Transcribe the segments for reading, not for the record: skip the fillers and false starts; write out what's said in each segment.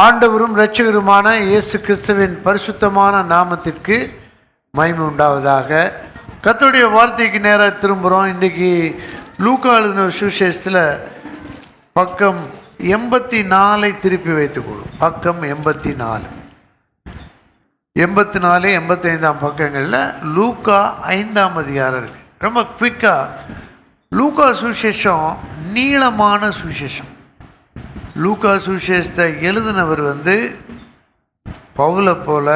ஆண்டவரும் இரட்சகருமான இயேசு கிறிஸ்துவின் பரிசுத்தமான நாமத்திற்கு மகிமை உண்டாவதாக. கர்த்தருடைய வார்த்தைக்கு நேராக திரும்புகிறோம். இன்றைக்கி லூக்கா எழுதின சுவிசேஷத்தில் பக்கம் 84 திருப்பி வைத்துக்கொள்ளும். பக்கம் 84, 84, 85 பக்கங்களில் லூக்கா 5ஆம் அதிகாரம் இருக்குது. ரொம்ப குவிக்காக லூக்கா சுவிசேஷம் நீளமான சுவிசேஷம். லூக்கா சுவிசேஷத்தை எழுதினவர் பவுலை போல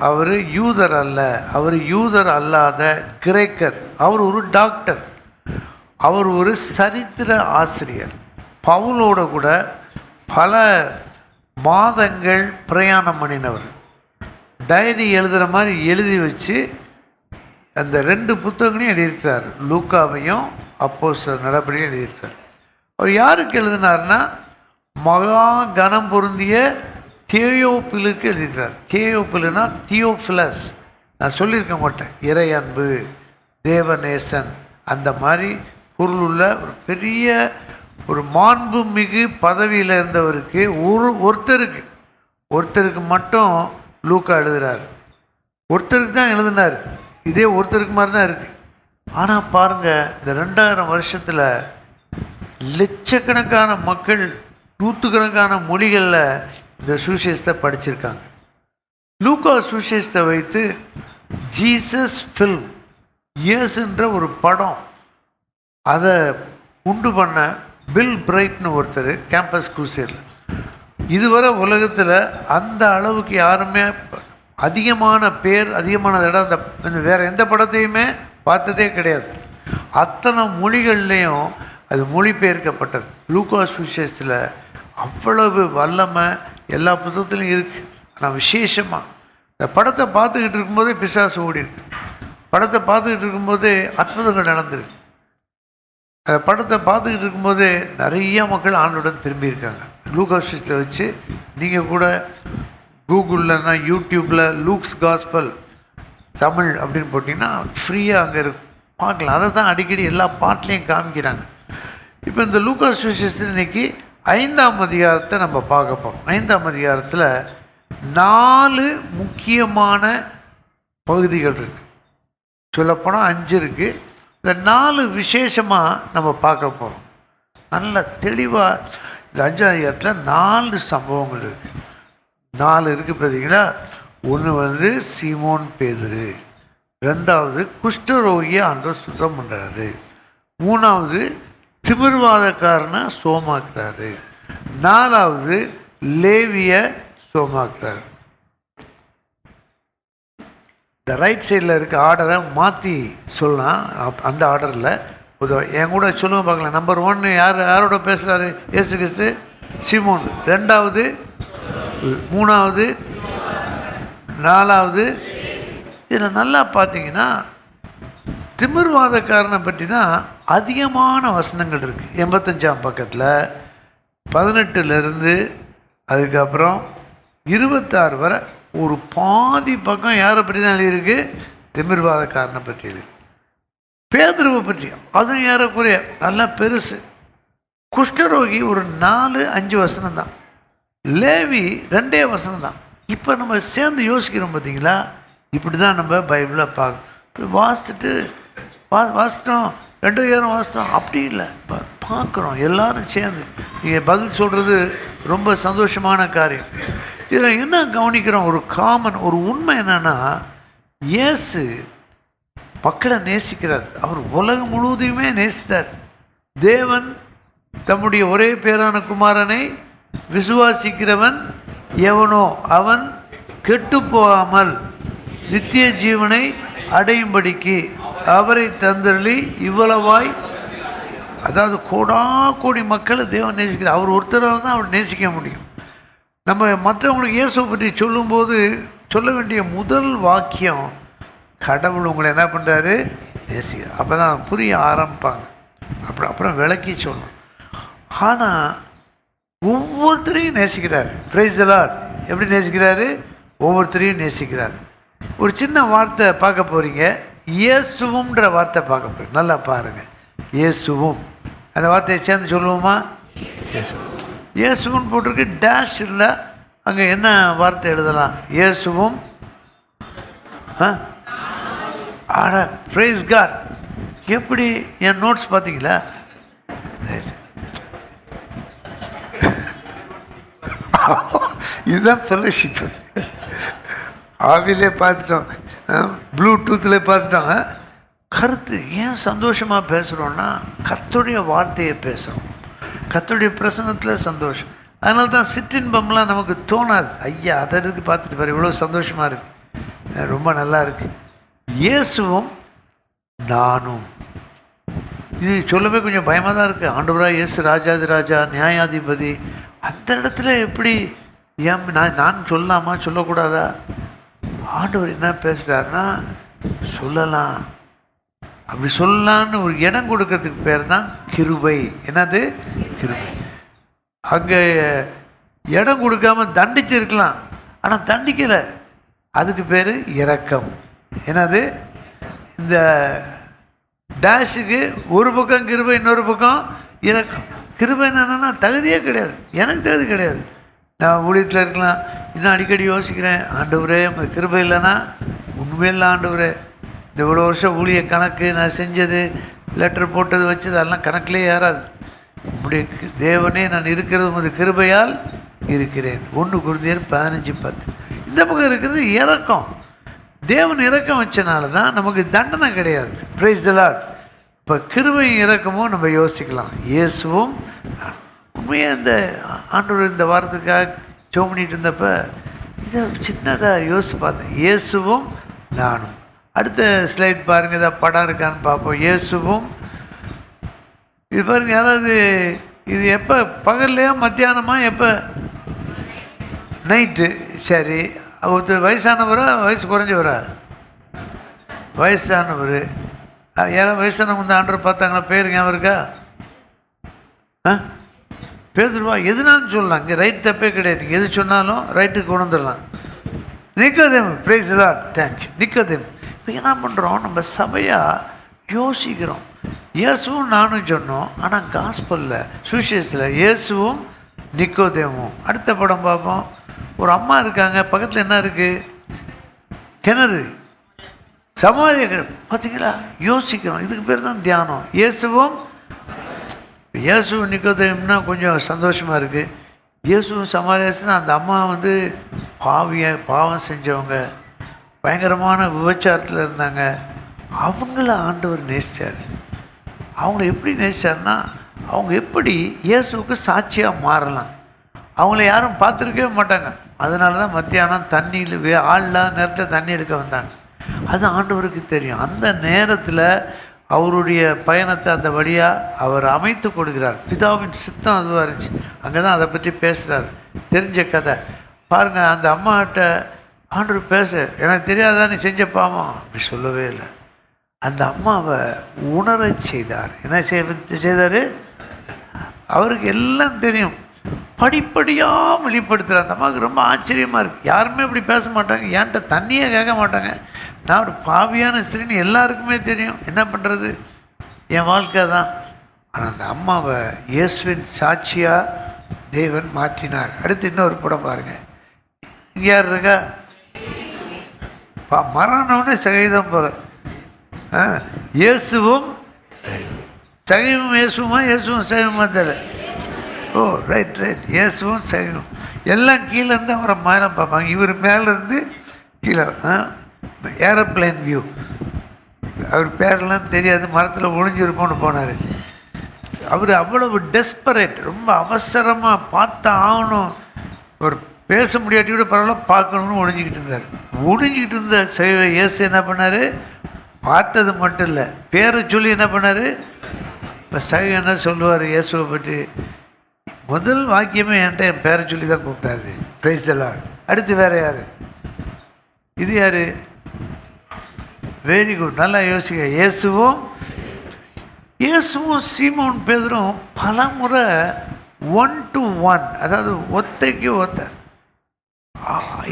அவர் யூதர் அல்ல, அவர் யூதர் அல்லாத கிரேக்கர். அவர் ஒரு டாக்டர், அவர் ஒரு சரித்திர ஆசிரியர். பவுலோட கூட பல மாதங்கள் பிரயாணம் பண்ணினவர். டைரி எழுதுகிற மாதிரி எழுதி வச்சு அந்த 2 புத்தகங்களையும் எழுதியிருக்கிறார். லூக்காவையும் அப்போஸ்தலர் நடபடியும் எழுதியிருக்கிறார். அவர் யாருக்கு எழுதினார்னா மகா கனம் பொருந்திய தியோப்பிலுக்கு எழுதியிருக்கிறார். தியோப்பிலுனா தியோஃபிலஸ். நான் சொல்லியிருக்க மாட்டேன், இறை அன்பு, தேவநேசன், அந்த மாதிரி பொருள் உள்ள ஒரு பெரிய ஒரு மாண்புமிகு பதவியில் இருந்தவருக்கு ஒருத்தருக்கு மட்டும் லூக்கா எழுதுகிறார். ஒருத்தருக்கு தான் எழுதினார். இதே ஒருத்தருக்கு மாதிரி தான் இருக்குது. ஆனால் பாருங்கள், இந்த 2000 வருஷத்தில் லட்சக்கணக்கான மக்கள் நூற்றுக்கணக்கான மொழிகளில் இந்த சுவிசேஷத்தை படிச்சிருக்காங்க. லூக்கா சுவிசேஷத்தை வைத்து ஜீசஸ் ஃபில்ம், இயேசுன்ற ஒரு படம், அதை உண்டு பண்ண பில் பிரைட்னு ஒருத்தர் கேம்பஸ் குரூசேடில். இதுவரை உலகத்தில் அந்த அளவுக்கு யாருமே அதிகமான இடம் அந்த வேறு எந்த படத்தையுமே பார்த்ததே கிடையாது. அத்தனை மொழிகள்லேயும் அது மொழிபெயர்க்கப்பட்டது. லூக்கா சுவிசேஷத்தில் அவ்வளவு வல்லமை எல்லா புத்தகத்துலையும் இருக்குது. ஆனால் விசேஷமாக இந்த படத்தை பார்த்துக்கிட்டு இருக்கும்போதே பிசாசு ஓடிருக்கு. படத்தை பார்த்துக்கிட்டு இருக்கும்போதே அற்புதங்கள் நடந்திருக்கு. அந்த படத்தை பார்த்துக்கிட்டு இருக்கும்போதே நிறைய மக்கள் ஆண்டோடன் திரும்பியிருக்காங்க. லூக்கா சுவிசேஷத்தை வச்சு நீங்கள் கூட கூகுளில்னா யூடியூப்பில் லூக்ஸ் காஸ்பல் தமிழ் அப்படின்னு போட்டிங்கன்னா ஃப்ரீயாக அங்கே இருக்கும், பார்க்கலாம். அதை தான் அடிக்கடி எல்லா பாட்டிலையும் காமிக்கிறாங்க. இப்போ இந்த லூக்கா சுவிசேஷத்தில் இன்றைக்கி 5ஆம் அதிகாரத்தை நம்ம பார்க்க போகிறோம். 5ஆம் அதிகாரத்தில் 4 முக்கியமான பகுதிகள் இருக்குது. சொல்லப்போனால் 5 இருக்குது. இந்த 4 விசேஷமாக நம்ம பார்க்க போகிறோம். நல்ல தெளிவாக இந்த 5ஆம் அதிகாரத்தில் 4 சம்பவங்கள் இருக்குது. 4 இருக்குது பார்த்தீங்களா. ஒன்று சீமோன் பேதுரு, 2வது குஷ்டரோகியை ஆண்டவர் சுத்தம் பண்ணுறாரு, 3வது திமிர்வாதக்காரனை சோமாக்குறாரு, 4வது லேவிய சோமாக்குறாரு. இந்த ரைட் சைடில் இருக்க ஆர்டரை மாற்றி சொல்லலாம். அந்த ஆர்டரில் என் கூட சொல்லுங்க பார்க்கலாம். நம்பர் 1 யாரோட பேசுகிறாரு? இயேசு கிறிஸ்து. சீமோன் 2வது, 3வது, 4வது. இதில் நல்லா பார்த்தீங்கன்னா திமிர்வாதக்காரனை பற்றி தான் அதிகமான வசனங்கள் இருக்குது. 85ஆம் பக்கத்தில் 18லேருந்து அதுக்கப்புறம் 26 வரை ஒரு பாதி பக்கம் யாரை பற்றி தான் எழுதியிருக்கு? திமிர்வாதக்காரனை பற்றி எழுதி. பேதுருவை பற்றி அதுவும் ஏறக்குறைய நல்லா பெருசு. குஷ்டரோகி ஒரு 4-5 வசனம் தான். லேவி 2 வசனம் தான். இப்போ நம்ம சேர்ந்து யோசிக்கிறோம் பார்த்தீங்களா? இப்படி தான் நம்ம பைபிளை பார்க்கணும். வாசிட்டோம் 2000 வாசித்தோம், அப்படி இல்லை, பார்க்குறோம் எல்லோரும் சேர்ந்து. நீங்கள் பதில் சொல்கிறது ரொம்ப சந்தோஷமான காரியம். இதில் என்ன கவனிக்கிறோம்? ஒரு உண்மை என்னென்னா, இயேசு மக்களை நேசிக்கிறார். அவர் உலகம் முழுவதையுமே நேசித்தார். தேவன் தம்முடைய ஒரே பேரான குமாரனை விசுவாசிக்கிறவன் எவனோ அவன் கெட்டு போகாமல் நித்திய ஜீவனை அடையும்படிக்கு அவரை தந்தருளி இவ்வளவாய், அதாவது கோடி மக்களை தேவன் நேசிக்கிறார். அவர் ஒருத்தரால் தான் அவர் நேசிக்க முடியும். நம்ம மற்றவங்களுக்கு இயேசுவை பற்றி சொல்லும்போது சொல்ல வேண்டிய முதல் வாக்கியம், கடவுள் உங்களை என்ன பண்ணுறாரு? நேசிக்கிறார். அப்போ தான் புரிய ஆரம்பிப்பாங்க. அப்புறம் விளக்கி சொல்லணும். ஆனால் ஒவ்வொருத்தரையும் நேசிக்கிறார். Price the Lord. எப்படி நேசிக்கிறாரு? ஒவ்வொருத்தரையும் நேசிக்கிறார். ஒரு சின்ன வார்த்தை பார்க்க போகிறீங்க. இயேசுவும்ன்ற வார்த்தை பார்க்க போகிறீங்க. நல்லா பாருங்கள். இயேசுவும், அந்த வார்த்தையை சேர்ந்து சொல்லுவோமா? இயேசுவும். இயேசுன்னு போட்டிருக்கு, டேஷ் இல்லை, அங்கே என்ன வார்த்தை எழுதலாம்? இயேசுவும் ஆட பிரைஸ் காட். எப்படி என் நோட்ஸ் பார்த்தீங்களா? இதுதான் ஃபெல்லோஷிப். ஆவிலே பார்த்துட்டோம், ப்ளூடூத்தில் பார்த்துட்டோம். கருத்து ஏன் சந்தோஷமாக பேசுகிறோன்னா கர்த்தருடைய வார்த்தையை பேசுகிறோம், கர்த்தருடைய பிரசன்னத்தில் சந்தோஷம். அதனால தான் சிற்றின்பம்லாம் நமக்கு தோணாது. ஐயா அதை இருக்கு பார்த்துட்டு பாரு, இவ்வளோ சந்தோஷமாக இருக்குது, ரொம்ப நல்லா இருக்குது. இயேசுவும் நானும், இது சொல்லவே கொஞ்சம் பயமாக தான் இருக்குது. ஆண்டவராக இயேசு ராஜாதி ராஜா நியாயாதிபதி, அந்த இடத்துல எப்படி ஏன் நான் சொல்லலாமா சொல்லக்கூடாதா? ஆண்டவர் என்ன பேசுகிறாருன்னா சொல்லலாம், அப்படி சொல்லலான்னு ஒரு இடம் கொடுக்கறதுக்கு பேர் தான் கிருபை. என்னது? கிருபை. அங்கே இடம் கொடுக்காம தண்டிச்சிருக்கலாம், ஆனால் தண்டிக்கலை, அதுக்கு பேர் இரக்கம். என்னது? இந்த டேஷுக்கு ஒரு பக்கம் கிருபை, இன்னொரு பக்கம் இரக்கம். கிருபை என்னன்னா தகுதியே கிடையாது, எனக்கு தகுதி கிடையாது. நான் ஊழியத்தில் இருக்கலாம், இன்னும் அடிக்கடி யோசிக்கிறேன், ஆண்டவரே உங்கள் கிருபை இல்லைன்னா உண்மையில்லை ஆண்டவரே, இந்த இவ்வளோ வருஷம் ஊழிய கணக்கு நான் செஞ்சது, லெட்டர் போட்டது, வச்சது, அதெல்லாம் கணக்கிலே ஏறாது. உங்களுடைய தேவனே நான் இருக்கிறது உமது கிருபையால் இருக்கிறேன். 1 கொரிந்தியர் 15:10. இந்த பக்கம் இருக்கிறது இரக்கம். தேவன் இரக்கம் வச்சனால தான் நமக்கு தண்டனை கிடையாது. Price the Lord. இப்போ கிருபையும் இரக்கமும் நம்ம யோசிக்கலாம். இயேசுவும் உண்மையாக இந்த ஆண்டவர் இந்த வாரத்துக்காக ஜெபம் பண்ணிட்டு இருந்தப்போ இதை சின்னதாக யோசித்து பார்த்தேன். இயேசுவும் நானும். அடுத்த ஸ்லைட் பாருங்கள், இதை படம் இருக்கான்னு பார்ப்போம். இயேசுவும், இது பாருங்க, யாராவது இது எப்போ பகல்லையா மத்தியானமா எப்போ? நைட்டு. சரி, ஒருத்தர் வயசானவரா வயசு குறைஞ்சவரா? வயசானவர். யாராவது வயசானவங்க வந்து ஆண்டவர் பார்த்தாங்களா? பேர் ஞாபகம் இருக்கா? பேதுருவா? எதுனாலும் சொல்லலாம், இங்கே ரைட் தப்பே கிடையாது. எது சொன்னாலும் ரைட்டுக்கு கொண்டு வந்துடலாம். நிக்கோதேமு, பிரைஸ் தி லார்ட், தேங்க்யூ. நிக்கோதேமு. இப்போ என்ன பண்ணுறோம், நம்ம சபையாக யோசிக்கிறோம். இயேசுவும் நானும் சொன்னோம், ஆனால் காஸ்பலில் சுவிசேஷத்தில் இயேசுவும் நிக்கோதேமும். அடுத்த படம் பார்ப்போம். ஒரு அம்மா இருக்காங்க, பக்கத்தில் என்ன இருக்குது? கிணறு, சமாரிய கிணறு. பார்த்தீங்களா? யோசிக்கிறோம். இதுக்கு பேர் தான் தியானம். இயேசுவும் நிக்கோதேமுன்னா கொஞ்சம் சந்தோஷமாக இருக்குது. இயேசுவும் சமாரியாசுன்னா அந்த அம்மா வந்து பாவம் செஞ்சவங்க, பயங்கரமான விபச்சாரத்தில் இருந்தாங்க. அவங்கள ஆண்டவர் நேசித்தார். அவங்கள எப்படி நேசித்தார்னா, அவங்க எப்படி இயேசுவுக்கு சாட்சியாக மாறலாம். அவங்கள யாரும் பார்த்துருக்கவே மாட்டாங்க. அதனால தான் மத்தியானம் தண்ணியில் ஆள்லாம் நேரத்தில் தண்ணி எடுக்க வந்தாங்க. அது ஆண்டவருக்கு தெரியும். அந்த நேரத்தில் அவருடைய பயணத்தை அந்த வழியாக அவர் அமைத்து கொடுக்கிறார். பிதாவின் சித்தம் அதுவாக இருந்துச்சு. அங்கே தான் அதை பற்றி பேசுகிறார். தெரிஞ்ச கதை பாருங்கள். அந்த அம்மாகிட்ட ஆண்டவர் பேச, எனக்கு தெரியாதா நீ செஞ்ச பாவம், அப்படி சொல்லவே இல்லை. அந்த அம்மாவை உணர செய்தார். என்ன செய்தார்? அவருக்கு எல்லாம் தெரியும், படிப்படியாக வெளிப்படுத்துகிறார். அந்த அம்மாவுக்கு ரொம்ப ஆச்சரியமாக இருக்குது. யாருமே இப்படி பேச மாட்டாங்க, என்கிட்ட தண்ணியே கேட்க மாட்டாங்க, நான் ஒரு பாவியான ஸ்திரீன்னு எல்லாருக்குமே தெரியும். என்ன பண்ணுறது, என் வாழ்க்கை தான். ஆனால் அந்த அம்மாவை இயேசுவின் சாட்சியாக தேவன் மாற்றினார். அடுத்து இன்னொரு படம் பாருங்கள். இங்கே யார் இருக்கா? மரணம்னு சகிதம் போல. இயேசுவும் சகிவும் இயேசுமா, இயேசுவும் சகிவுமா தெரியல. ஓ ரைட். இயேசுவும் சகிவும் எல்லாம் கீழேருந்து அவரை மேலே பார்ப்பாங்க. இவர் மேலேருந்து கீழே ஏரோப்ளைன் வியூ. அவர் பேரெல்லாம் தெரியாது, மரத்தில் ஒளிஞ்சிருப்போன்னு போனார். அவர் அவ்வளவு டெஸ்பரேட், ரொம்ப அவசரமாக பார்த்தா ஆகணும், ஒரு பேச முடியாட்டி கூட பரவாயில்ல பார்க்கணுன்னு ஒழிஞ்சிக்கிட்டு இருந்த இயேசு என்ன பண்ணார்? பார்த்தது மட்டும் இல்லை, பேரை சொல்லி என்ன பண்ணார்? இப்போ சகி என்ன சொல்லுவார் இயேசுவை பற்றி? முதல் வாக்கியமே என்கிட்ட என் பேரை சொல்லி தான் கூப்பிட்டாரு. Price the Lord. அடுத்து வேறு யார்? இது யார்? வெரி குட், நல்லா யோசிக்க. இயேசுவும் சீமோன் பேதுரும் பல முறை 1 to 1, அதாவது ஒத்தைக்கு ஒத்த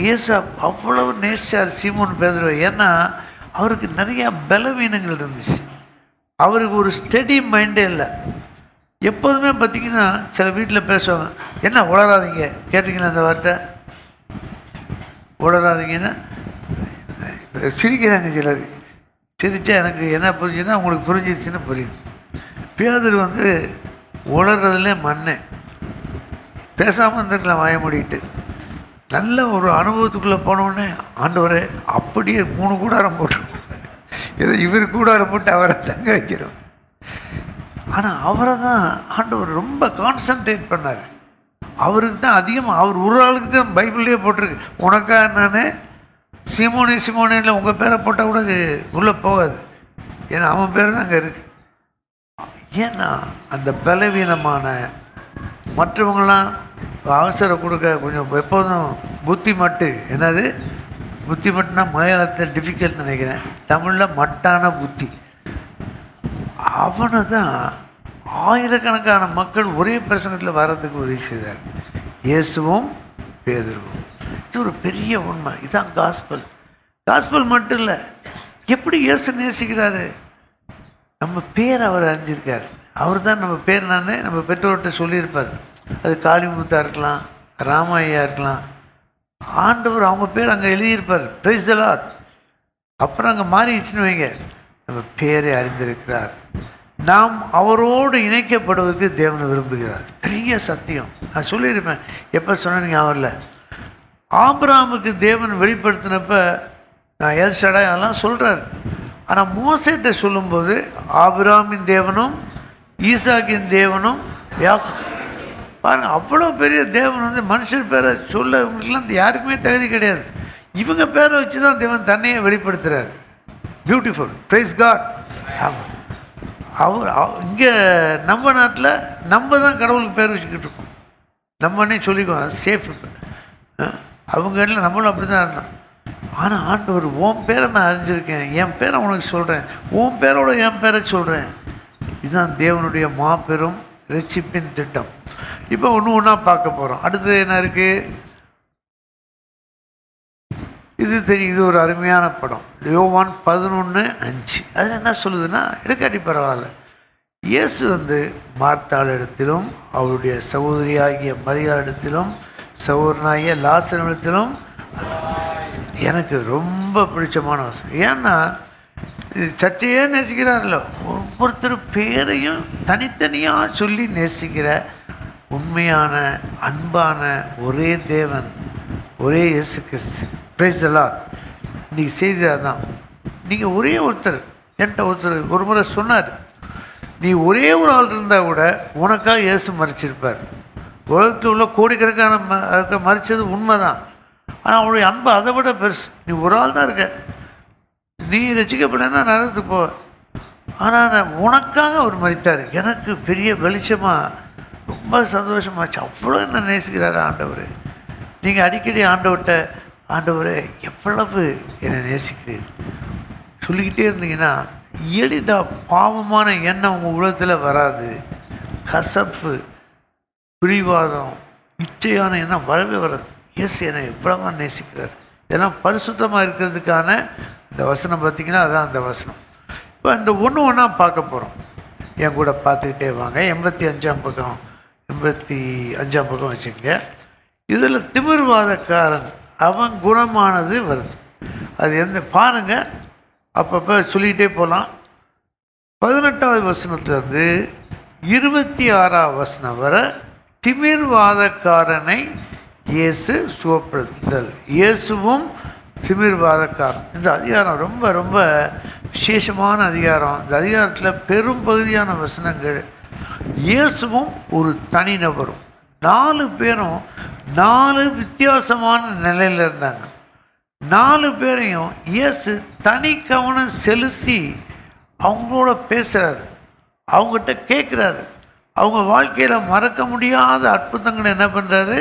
இயேசு அவ்வளவு நேசிச்சார் சீமோன் பேதுரு. ஏன்னா அவருக்கு நிறையா பலவீனங்கள் இருந்துச்சு. அவருக்கு ஒரு ஸ்டெடி மைண்டே இல்லை. எப்போதுமே பார்த்திங்கன்னா சில வீட்டில் பேசுவாங்க, என்ன உளராதீங்க, கேட்டிங்களா அந்த வார்த்தை? உளராதீங்கன்னா சிரிக்கிறாங்க சிலர். சிரித்தா எனக்கு என்ன புரிஞ்சுன்னா உங்களுக்கு புரிஞ்சிருச்சுன்னு புரியுது. பேதுரு உளறதுல மண் பேசாமல் இருந்திருக்கலாம் வாய மூடிட்டு. நல்ல ஒரு அனுபவத்துக்குள்ளே போனோடனே ஆண்டவரே அப்படியே 3 கூடாரம் போட்டோம், ஏதோ இவர் கூடாரம் போட்டு அவரை தங்க வைக்கிறோம். ஆனால் அவரை தான் ஆண்டவர் ரொம்ப கான்சன்ட்ரேட் பண்ணார். அவருக்கு தான் அதிகமாக, அவர் ஒரு ஆளுக்கு தான் பைபிள்லேயே போட்டிருக்கு, உனக்கா நான் சிமோனே சிமோனேல உங்கள் பேரை போட்டால் கூட அது உள்ளே போகாது, ஏன்னா அவன் பேர் தான் அங்கே இருக்குது. ஏன்னா அந்த பலவீனமான மற்றவங்களாம் அவசரம் கொடுக்க கொஞ்சம் எப்போதும் புத்தி மட்டு, என்னது புத்தி மட்டுனா மலையாளத்தில் டிஃபிகல்ட் நினைக்கிறேன், தமிழில் மட்டான புத்தி. அவனை தான் ஆயிரக்கணக்கான மக்கள் ஒரே பிரசங்கத்தில் வர்றதுக்கு உதவி செய்தார், இயேசுவும் பேதுருவும். இது ஒரு பெரிய உண்மை. இதுதான் காஸ்பல். காஸ்பல் மட்டும் இல்லை, எப்படி இயேசு நேசிக்கிறாரு. நம்ம பேர் அவர் அறிஞ்சிருக்கார். அவர் தான் நம்ம பேர் நம்ம பெற்றோர்கிட்ட சொல்லியிருப்பார். அது காளிமுத்தா இருக்கலாம், ராமையா இருக்கலாம், ஆண்டவர் அவங்க பேர் அங்கே எழுதியிருப்பார், பிரைஸ் தி லார்ட். அப்புறம் அங்கே மாறிடுச்சுன்னு வைங்க, நம்ம பேரை அறிந்திருக்கிறார். நாம் அவரோடு இணைக்கப்படுவதற்கு தேவனை விரும்புகிறார். பெரிய சத்தியம். நான் சொல்லியிருப்பேன், எப்போ சொன்னீங்க அவரில் ஆபிரகாமுக்கு தேவன் வெளிப்படுத்தினப்ப நான் எல்ஷடா அதெல்லாம் சொல்கிறார். ஆனால் மோசேட்ட சொல்லும்போது ஆபிரகாமின் தேவனும் ஈசாக்கின் தேவனும் பாருங்கள், அவ்வளோ பெரிய தேவன் மனுஷர் பேரை சொல்ல இவங்களுக்குலாம் யாருக்குமே தகுதி கிடையாது. இவங்க பேரை வச்சு தான் தேவன் தன்னையே வெளிப்படுத்துகிறார். Beautiful, praise God. ஆமாம், அவர் இங்கே நம்ம நாட்டில் நம்ம தான் கடவுளுக்கு பேர் வச்சுக்கிட்டு இருக்கோம். நம்மன்னே சொல்லிக்குவோம் சேஃப். இப்போ அவங்க இல்லை, நம்மளும் அப்படி தான் இருந்தோம். ஆனால் ஆண்டவர் உன் பேரை நான் அறிஞ்சிருக்கேன், என் பேரை உனக்கு சொல்கிறேன், உன் பேரோட என் பேரை சொல்கிறேன். இதுதான் தேவனுடைய மாபெரும் ரட்சிப்பின் திட்டம். இப்போ ஒன்றா பார்க்க போகிறோம். அடுத்தது என்ன இருக்குது? இது தெரியும், இது ஒரு அருமையான படம். யோவான் 11:5. அதில் என்ன சொல்லுதுன்னா, எடுக்காட்டி பரவாயில்ல, இயேசு மார்த்தாள் இடத்திலும் அவருடைய சகோதரியாகிய மரியாள் இடத்திலும் சகோதரனாகிய லாசரிடத்திலும் எனக்கு ரொம்ப பிடிச்சமான வசனம். ஏன்னா சர்ச்சையே நேசிக்கிறார்களோ, ஒவ்வொருத்தர் பேரையும் தனித்தனியாக சொல்லி நேசிக்கிற உண்மையான அன்பான ஒரே தேவன், ஒரே இயேசு கிறிஸ்து. Price the Lord. இன்றைக்கி செய்தி அதான். நீங்கள் ஒரே ஒருத்தர், என்கிட்ட ஒருத்தர் ஒரு முறை சொன்னார், நீ ஒரே ஒரு ஆள் இருந்தால் கூட உனக்காக இயேசு மறிச்சிருப்பார். உலகத்தில் உள்ள கோடிக்கணக்கான மறித்தது உண்மை தான். ஆனால் அவனுடைய அன்பு அதை விட பெருசு. நீ ஒரு ஆள் தான் இருக்க, நீ ரசிக்கப்படனா நரகத்துக்கு போ. ஆனால் உனக்காக அவர் மறித்தார். எனக்கு பெரிய வெளிச்சமாக ரொம்ப சந்தோஷமாச்சு. அவ்வளோ என்ன நேசிக்கிறாரு ஆண்டவர். நீங்கள் அடிக்கடி ஆண்டவர்கிட்ட, ஆண்டவரே எவ்வளவு என்னை நேசிக்கிறீர் சொல்லிக்கிட்டே இருந்தீங்கன்னா எளிதாக பாவமான எண்ணம் உங்கள் உலகத்தில் வராது. கசப்பு, பிடிவாதம், இச்சையான எண்ணம் வரவே வராது. எஸ், என்னை எவ்வளவா நேசிக்கிறார். இதெல்லாம் பரிசுத்தமாக இருக்கிறதுக்கான இந்த வசனம் பார்த்திங்கன்னா அதுதான் அந்த வசனம். இப்போ இந்த ஒன்றா பார்க்க போகிறோம். என் கூட பார்த்துக்கிட்டே வாங்க. 85ஆம் பக்கம் 85ஆம் பக்கம் வச்சுக்கோங்க. இதில் திமிர்வாதக்காரன் அவன் குணமானது வருது. அது பாருங்கள், அப்பப்போ சொல்லிகிட்டே போகலாம். 18வது வசனத்துலேருந்து 26ஆம் வசனம் வரை திமிர்வாதக்காரனை இயேசு சுகப்படுத்துதல். இயேசுவும் திமிர்வாதக்காரன். இந்த அதிகாரம் ரொம்ப ரொம்ப விசேஷமான அதிகாரம். இந்த அதிகாரத்தில் பெரும் பகுதியான வசனங்கள் இயேசுவும் ஒரு தனிநபரும். 4 பேரும் 4 வித்தியாசமான நிலையில் இருந்தாங்க. 4 பேரையும் இயேசு தனி கவனம் செலுத்தி அவங்களோட பேசுகிறாரு, அவங்ககிட்ட கேட்குறாரு. அவங்க வாழ்க்கையில் மறக்க முடியாத அற்புதங்களை என்ன பண்ணுறாரு,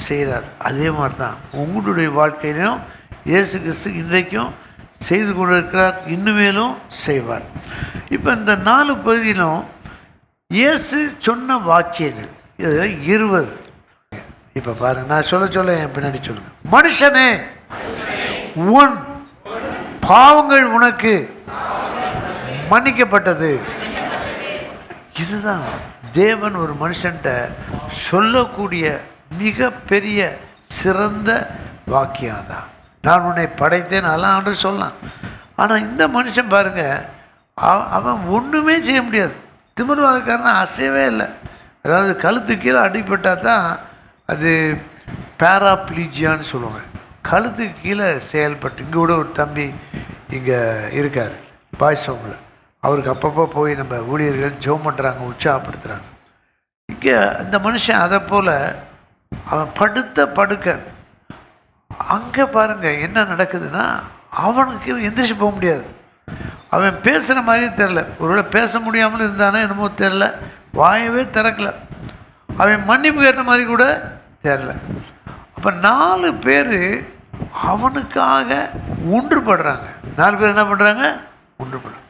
செய்கிறார். அதே மாதிரி தான் உங்களுடைய வாழ்க்கையிலையும் இயேசு கிறிஸ்து இன்றைக்கும் செய்து கொண்டு இருக்கிறார், இன்னுமேலும் செய்வார். இப்போ இந்த 4 பகுதியிலும் இயேசு சொன்ன வாக்கியங்கள் இது 20. இப்போ பாருங்கள், நான் சொல்ல என் பின்னாடி சொல்லுங்கள். மனுஷனே, உன் பாவங்கள் உனக்கு மன்னிக்கப்பட்டது. இதுதான் தேவன் ஒரு மனுஷன்ட்ட சொல்லக்கூடிய மிக பெரிய சிறந்த வாக்கியம் தான். நான் உன்னை படைத்தேன் அதெல்லாம் ஆண்டவர் சொல்லலாம். ஆனால் இந்த மனுஷன் பாருங்கள், அவன் ஒன்றுமே செய்ய முடியாது. திமிர்வாதக்காரன் அசையவே இல்லை. அதாவது கழுத்து கீழே அடிபட்டால் தான் அது பேராப்ளீஜியான்னு சொல்லுவாங்க. கழுத்துக்கு கீழே செயல்பட்டு. இங்கே கூட ஒரு தம்பி இங்கே இருக்கார் பாய்ஸ் ஹோமில். அவருக்கு அப்பப்போ போய் நம்ம ஊழியர்கள் ஜெபம் பண்ணுறாங்க, உற்சாகப்படுத்துகிறாங்க. இங்கே இந்த மனுஷன் அதை போல் அவன் படுத்த படுக்க. அங்கே பாருங்கள் என்ன நடக்குதுன்னா, அவனுக்கு எந்திரிச்சு போக முடியாது. அவன் பேசுகிற மாதிரியே தெரில. ஒருவேளை பேச முடியாமல் இருந்தானே என்னமோ தெரில, வாயவே திறக்கலை. அவன் மன்னிப்பு கேட்ட மாதிரி கூட தெரில. அப்போ 4 பேர் அவனுக்காக ஒன்றுபடுறாங்க. 4 பேர் என்ன பண்ணுறாங்க? ஒன்றுபடுறாங்க.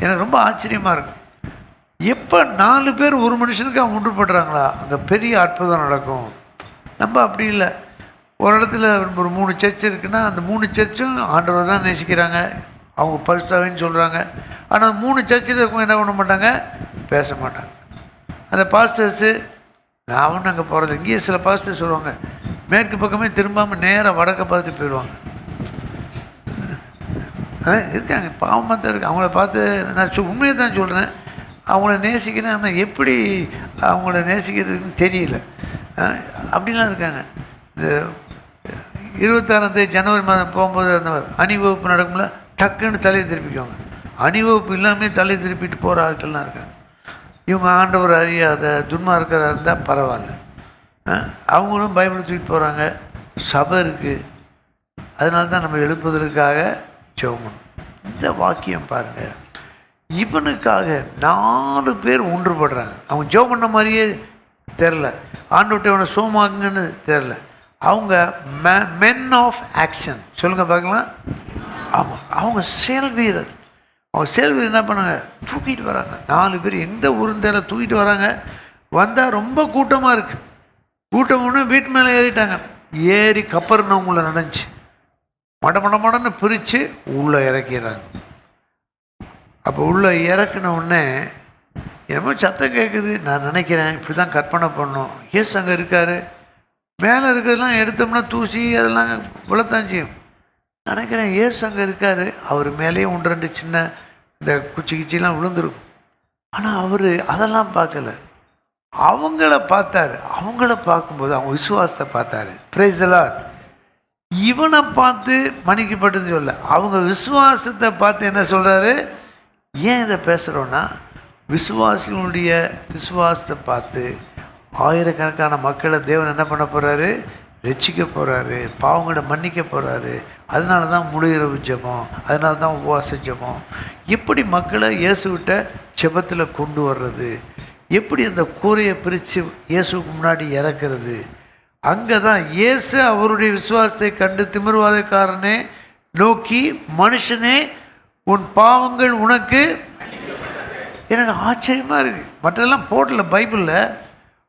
எனக்கு ரொம்ப ஆச்சரியமாக இருக்கும். எப்போ 4 பேர் ஒரு மனுஷனுக்காக ஒன்றுபடுறாங்களா, அங்கே பெரிய அற்புதம் நடக்கும். நம்ம அப்படி இல்லை. ஒரு இடத்துல ஒரு 3 சர்ச் இருக்குன்னா அந்த 3 சர்ச்சும் ஆண்டவரை தான் நேசிக்கிறாங்க, அவங்க பரிசுத்தாவின்னு சொல்கிறாங்க. ஆனால் 3 சர்ச்சில் இருக்கவங்க என்ன பண்ண மாட்டாங்க? பேச மாட்டாங்க. அந்த பாஸ்டர்ஸு நான் ஒன்றும் அங்கே போகிறது. இங்கேயே சில பாஸ்டர்ஸ் சொல்லுவாங்க, மேற்கு பக்கமே திரும்பாமல் நேராக வடக்க பார்த்துட்டு போயிடுவாங்க. இருக்காங்க, பாவமாக தான் இருக்குது. அவங்கள பார்த்து நான் உண்மையை தான் சொல்கிறேன். அவங்கள நேசிக்கிறேன், ஆனால் எப்படி அவங்கள நேசிக்கிறதுன்னு தெரியல. அப்படிலாம் இருக்காங்க. இந்த 26 ஜனவரி மாதம் போகும்போது அந்த அணிவகுப்பு நடக்கும்ல, டக்குன்னு தலையை திருப்பிக்குவாங்க. அணிவகுப்பு இல்லாமல் தலையை திருப்பிட்டு போகிற ஆட்கள்லாம் இருக்காங்க. இவங்க ஆண்டவர் அறியாத துன்மார்க்கராக இருந்தால் பரவாயில்ல, அவங்களும் பைபிள் தூக்கிட்டு போகிறாங்க. சபை இருக்குது, அதனால தான் நம்ம எழுப்புவதற்காக ஜெபம். இந்த வாக்கியம் பாருங்கள், இவனுக்காக 4 பேர் ஒன்றுபடுறாங்க. அவங்க ஜெபம் பண்ண மாதிரியே தெரில, ஆண்டவர்கிட்ட இவனை சோமாக்குங்கன்னு தெரில. அவங்க மென் ஆஃப் ஆக்ஷன். சொல்லுங்கள் பார்க்கலாம். ஆமாம், அவங்க செயல் வீரர். அவங்க செயல் வீரர் என்ன பண்ணாங்க? தூக்கிட்டு வராங்க. 4 பேர் எந்த ஊருந்தேல தூக்கிட்டு வராங்க. வந்தால் ரொம்ப கூட்டமாக இருக்குது. கூட்டம் ஒன்று வீட்டு மேலே ஏறிட்டாங்க. ஏறி கப்பர்னவங்கள நடந்துச்சு, மடன்னு பிரித்து உள்ளே இறக்கிடுறாங்க. அப்போ உள்ளே இறக்குன உடனே என்னமோ சத்தம் கேட்குது. நான் நினைக்கிறேன் இப்படி தான் கற்பனை பண்ணோம். ஏசு அங்கே இருக்கார், மேலே இருக்கிறதெல்லாம் எடுத்தோம்னா தூசி அதெல்லாம் விழத்தான் செய்யும். நினைக்கிறேன் ஏசு அங்கே இருக்கார், அவர் மேலேயே 1-2 சின்ன இந்த குச்சி கிச்சிலாம் விழுந்துருக்கும். ஆனால் அவர் அதெல்லாம் பார்க்கல, அவங்கள பார்த்தாரு. அவங்கள பார்க்கும்போது அவங்க விசுவாசத்தை பார்த்தாரு. Price the Lord. இவனை பார்த்து மன்னிக்கப்பட்டதுன்னு சொல்ல, அவங்க விசுவாசத்தை பார்த்து என்ன சொல்கிறாரு? ஏன் இதை பேசுகிறோன்னா, விசுவாசிகளுடைய விசுவாசத்தை பார்த்து ஆயிரக்கணக்கான மக்களை தேவன் என்ன பண்ண போகிறாரு? ரட்சிக்க போகிறாரு, பாவங்களை மன்னிக்க போகிறாரு. அதனால தான் முழுகிறவு ஜெபம், அதனால தான் உபவாச ஜெபம். எப்படி மக்களை இயேசுவிட்ட ஜெபத்தில் கொண்டு வர்றது, எப்படி அந்த கூரையை பிரித்து இயேசுக்கு முன்னாடி இறக்கிறது. அங்கே தான் இயேசு அவருடைய விசுவாசத்தை கண்டு திமிர்வாதக்காரனே நோக்கி, மனுஷனே உன் பாவங்கள் உனக்கு. எனக்கு ஆச்சரியமாக இருக்குது, மற்றெல்லாம் போடல பைபிளில்.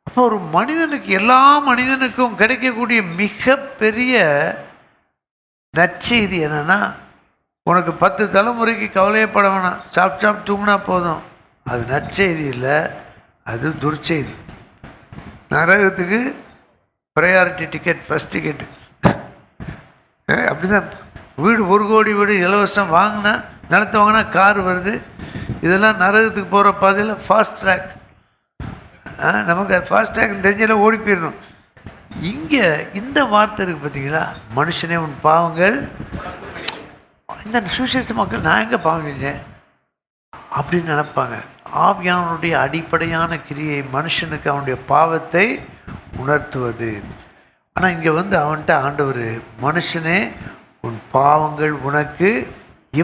அப்போ ஒரு மனிதனுக்கு, எல்லா மனிதனுக்கும் கிடைக்கக்கூடிய மிகப்பெரிய நற்செய்தி என்னென்னா, உனக்கு 10 தலைமுறைக்கு கவலையப்பட வேணாம், சாப்பிட்டு தூங்கினா போதும். அது நற்செய்தி இல்லை, அது துர்ச்செய்தி. நரகத்துக்கு ப்ரையாரிட்டி டிக்கெட், ஃபஸ்ட் டிக்கெட்டு. அப்படி தான் வீடு 1 கோடி வீடு இலவசம் வாங்கினா, நிலத்தை வாங்கினா கார் வருது. இதெல்லாம் நரகத்துக்கு போகிற பாதையில் ஃபாஸ்ட் ட்ராக். நமக்கு ஃபாஸ்ட் ட்ராக் தெரிஞ்சாலும் ஓடி போயிடணும். இங்கே இந்த வார்த்தை இருக்குது பார்த்தீங்களா, மனுஷனே உன் பாவங்கள். இந்த சுவிசேஷ மக்கள் நான் எங்கே பாவம் செஞ்சேன் அப்படின்னு நினைப்பாங்க. ஆவியானுடைய அடிப்படையான கிரியை மனுஷனுக்கு அவனுடைய பாவத்தை உணர்த்துவது. ஆனால் இங்கே அவன்கிட்ட ஆண்டவர், மனுஷனே உன் பாவங்கள் உனக்கு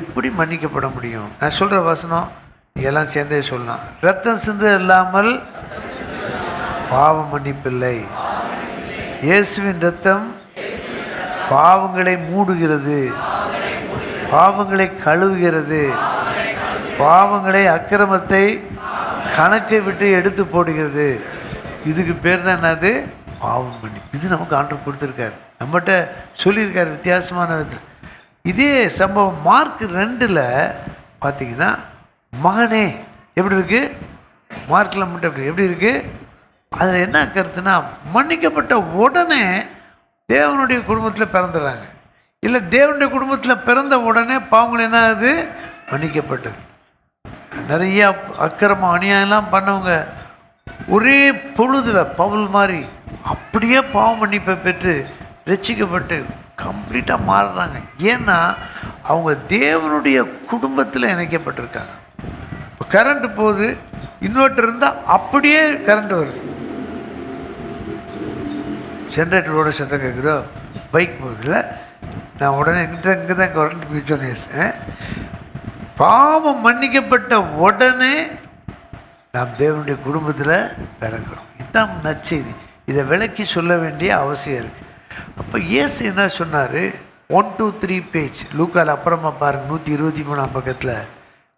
எப்படி மன்னிக்கப்பட முடியும்? நான் சொல்கிற வசனம் எல்லாம் சேர்ந்தே சொல்லலாம். ரத்தம் சிந்த இல்லாமல் பாவ மன்னிப்பில்லை. இயேசுவின் ரத்தம் பாவங்களை மூடுகிறது, பாவங்களை கழுவுகிறது, பாவங்களை அக்கிரமத்தை கணக்கை விட்டு எடுத்து போடுகிறது. இதுக்கு பேர் தான் என்னது? பாவம் மன்னிப்பு. இது நமக்கு ஆண்டவர் கொடுத்துருக்காரு, நம்மகிட்ட சொல்லியிருக்காரு வித்தியாசமான விதத்தில். இதே சம்பவம் மார்க் 2 பார்த்தீங்கன்னா, மகனே எப்படி இருக்குது? மார்க்கில் மட்டும் எப்படி இருக்குது? அதில் என்ன கருத்துனா, மன்னிக்கப்பட்ட உடனே தேவனுடைய குடும்பத்தில் பிறந்துடுறாங்க. இல்லை தேவனுடைய குடும்பத்தில் பிறந்த உடனே பாவங்கள் என்ன ஆகுது? மன்னிக்கப்பட்டது. நிறைய அக்கிரமம் அநியாயம்லாம் பண்ணவங்க ஒரே பொழுதுல பவுல் மாதிரி அப்படியே பாவம் மன்னிப்பை பெற்று ரட்சிக்கப்பட்டு கம்ப்ளீட்டாக மாறுறாங்க. ஏன்னா அவங்க தேவனுடைய குடும்பத்தில் இணைக்கப்பட்டிருக்காங்க. இப்போ கரண்ட் போகுது, இன்வெர்டர் இருந்தால் அப்படியே கரண்ட் வருது. ஜென்ரேட்டரோட சத்தம் கேட்குதோ, பைக் போகுதுல்ல, நான் உடனே இங்கே தான் கரண்ட் போயிச்சோன்னு பாவம் மன்னிக்கப்பட்ட உடனே நாம் தேவனுடைய குடும்பத்தில் பிறக்கிறோம். இதுதான் நற்செய்தி. இதை விளக்கி சொல்ல வேண்டிய அவசியம் இருக்குது. அப்போ இயேசு என்ன சொன்னார்? 1, 2, 3 பேஜ் லூக்கால் அப்புறமா பாருங்கள், 123 பக்கத்தில்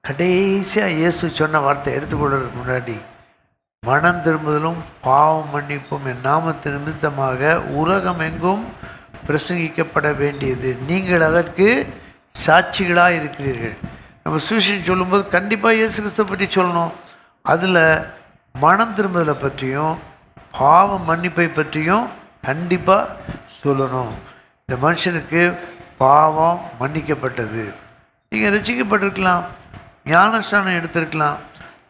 கடைசியாக இயேசு சொன்ன வார்த்தை எடுத்துக்கொள்றதுக்கு முன்னாடி, மனம் திரும்புதலும் பாவம் மன்னிப்பும் என் நாமத்து நிமித்தமாக உலகம் எங்கும் பிரசங்கிக்கப்பட வேண்டியது, நீங்கள் அதற்கு சாட்சிகளாக இருக்கிறீர்கள். நம்ம சுவிசேஷம் சொல்லும்போது கண்டிப்பாக இயேசு கிறிஸ்துவை பற்றி சொல்லணும். அதில் மனம் திரும்புதலை பற்றியும் பாவ மன்னிப்பை பற்றியும் கண்டிப்பாக சொல்லணும். இந்த மனுஷனுக்கு பாவம் மன்னிக்கப்பட்டது. நீங்கள் ரசிக்கப்பட்டிருக்கலாம், ஞானஸ்நானம் எடுத்திருக்கலாம்.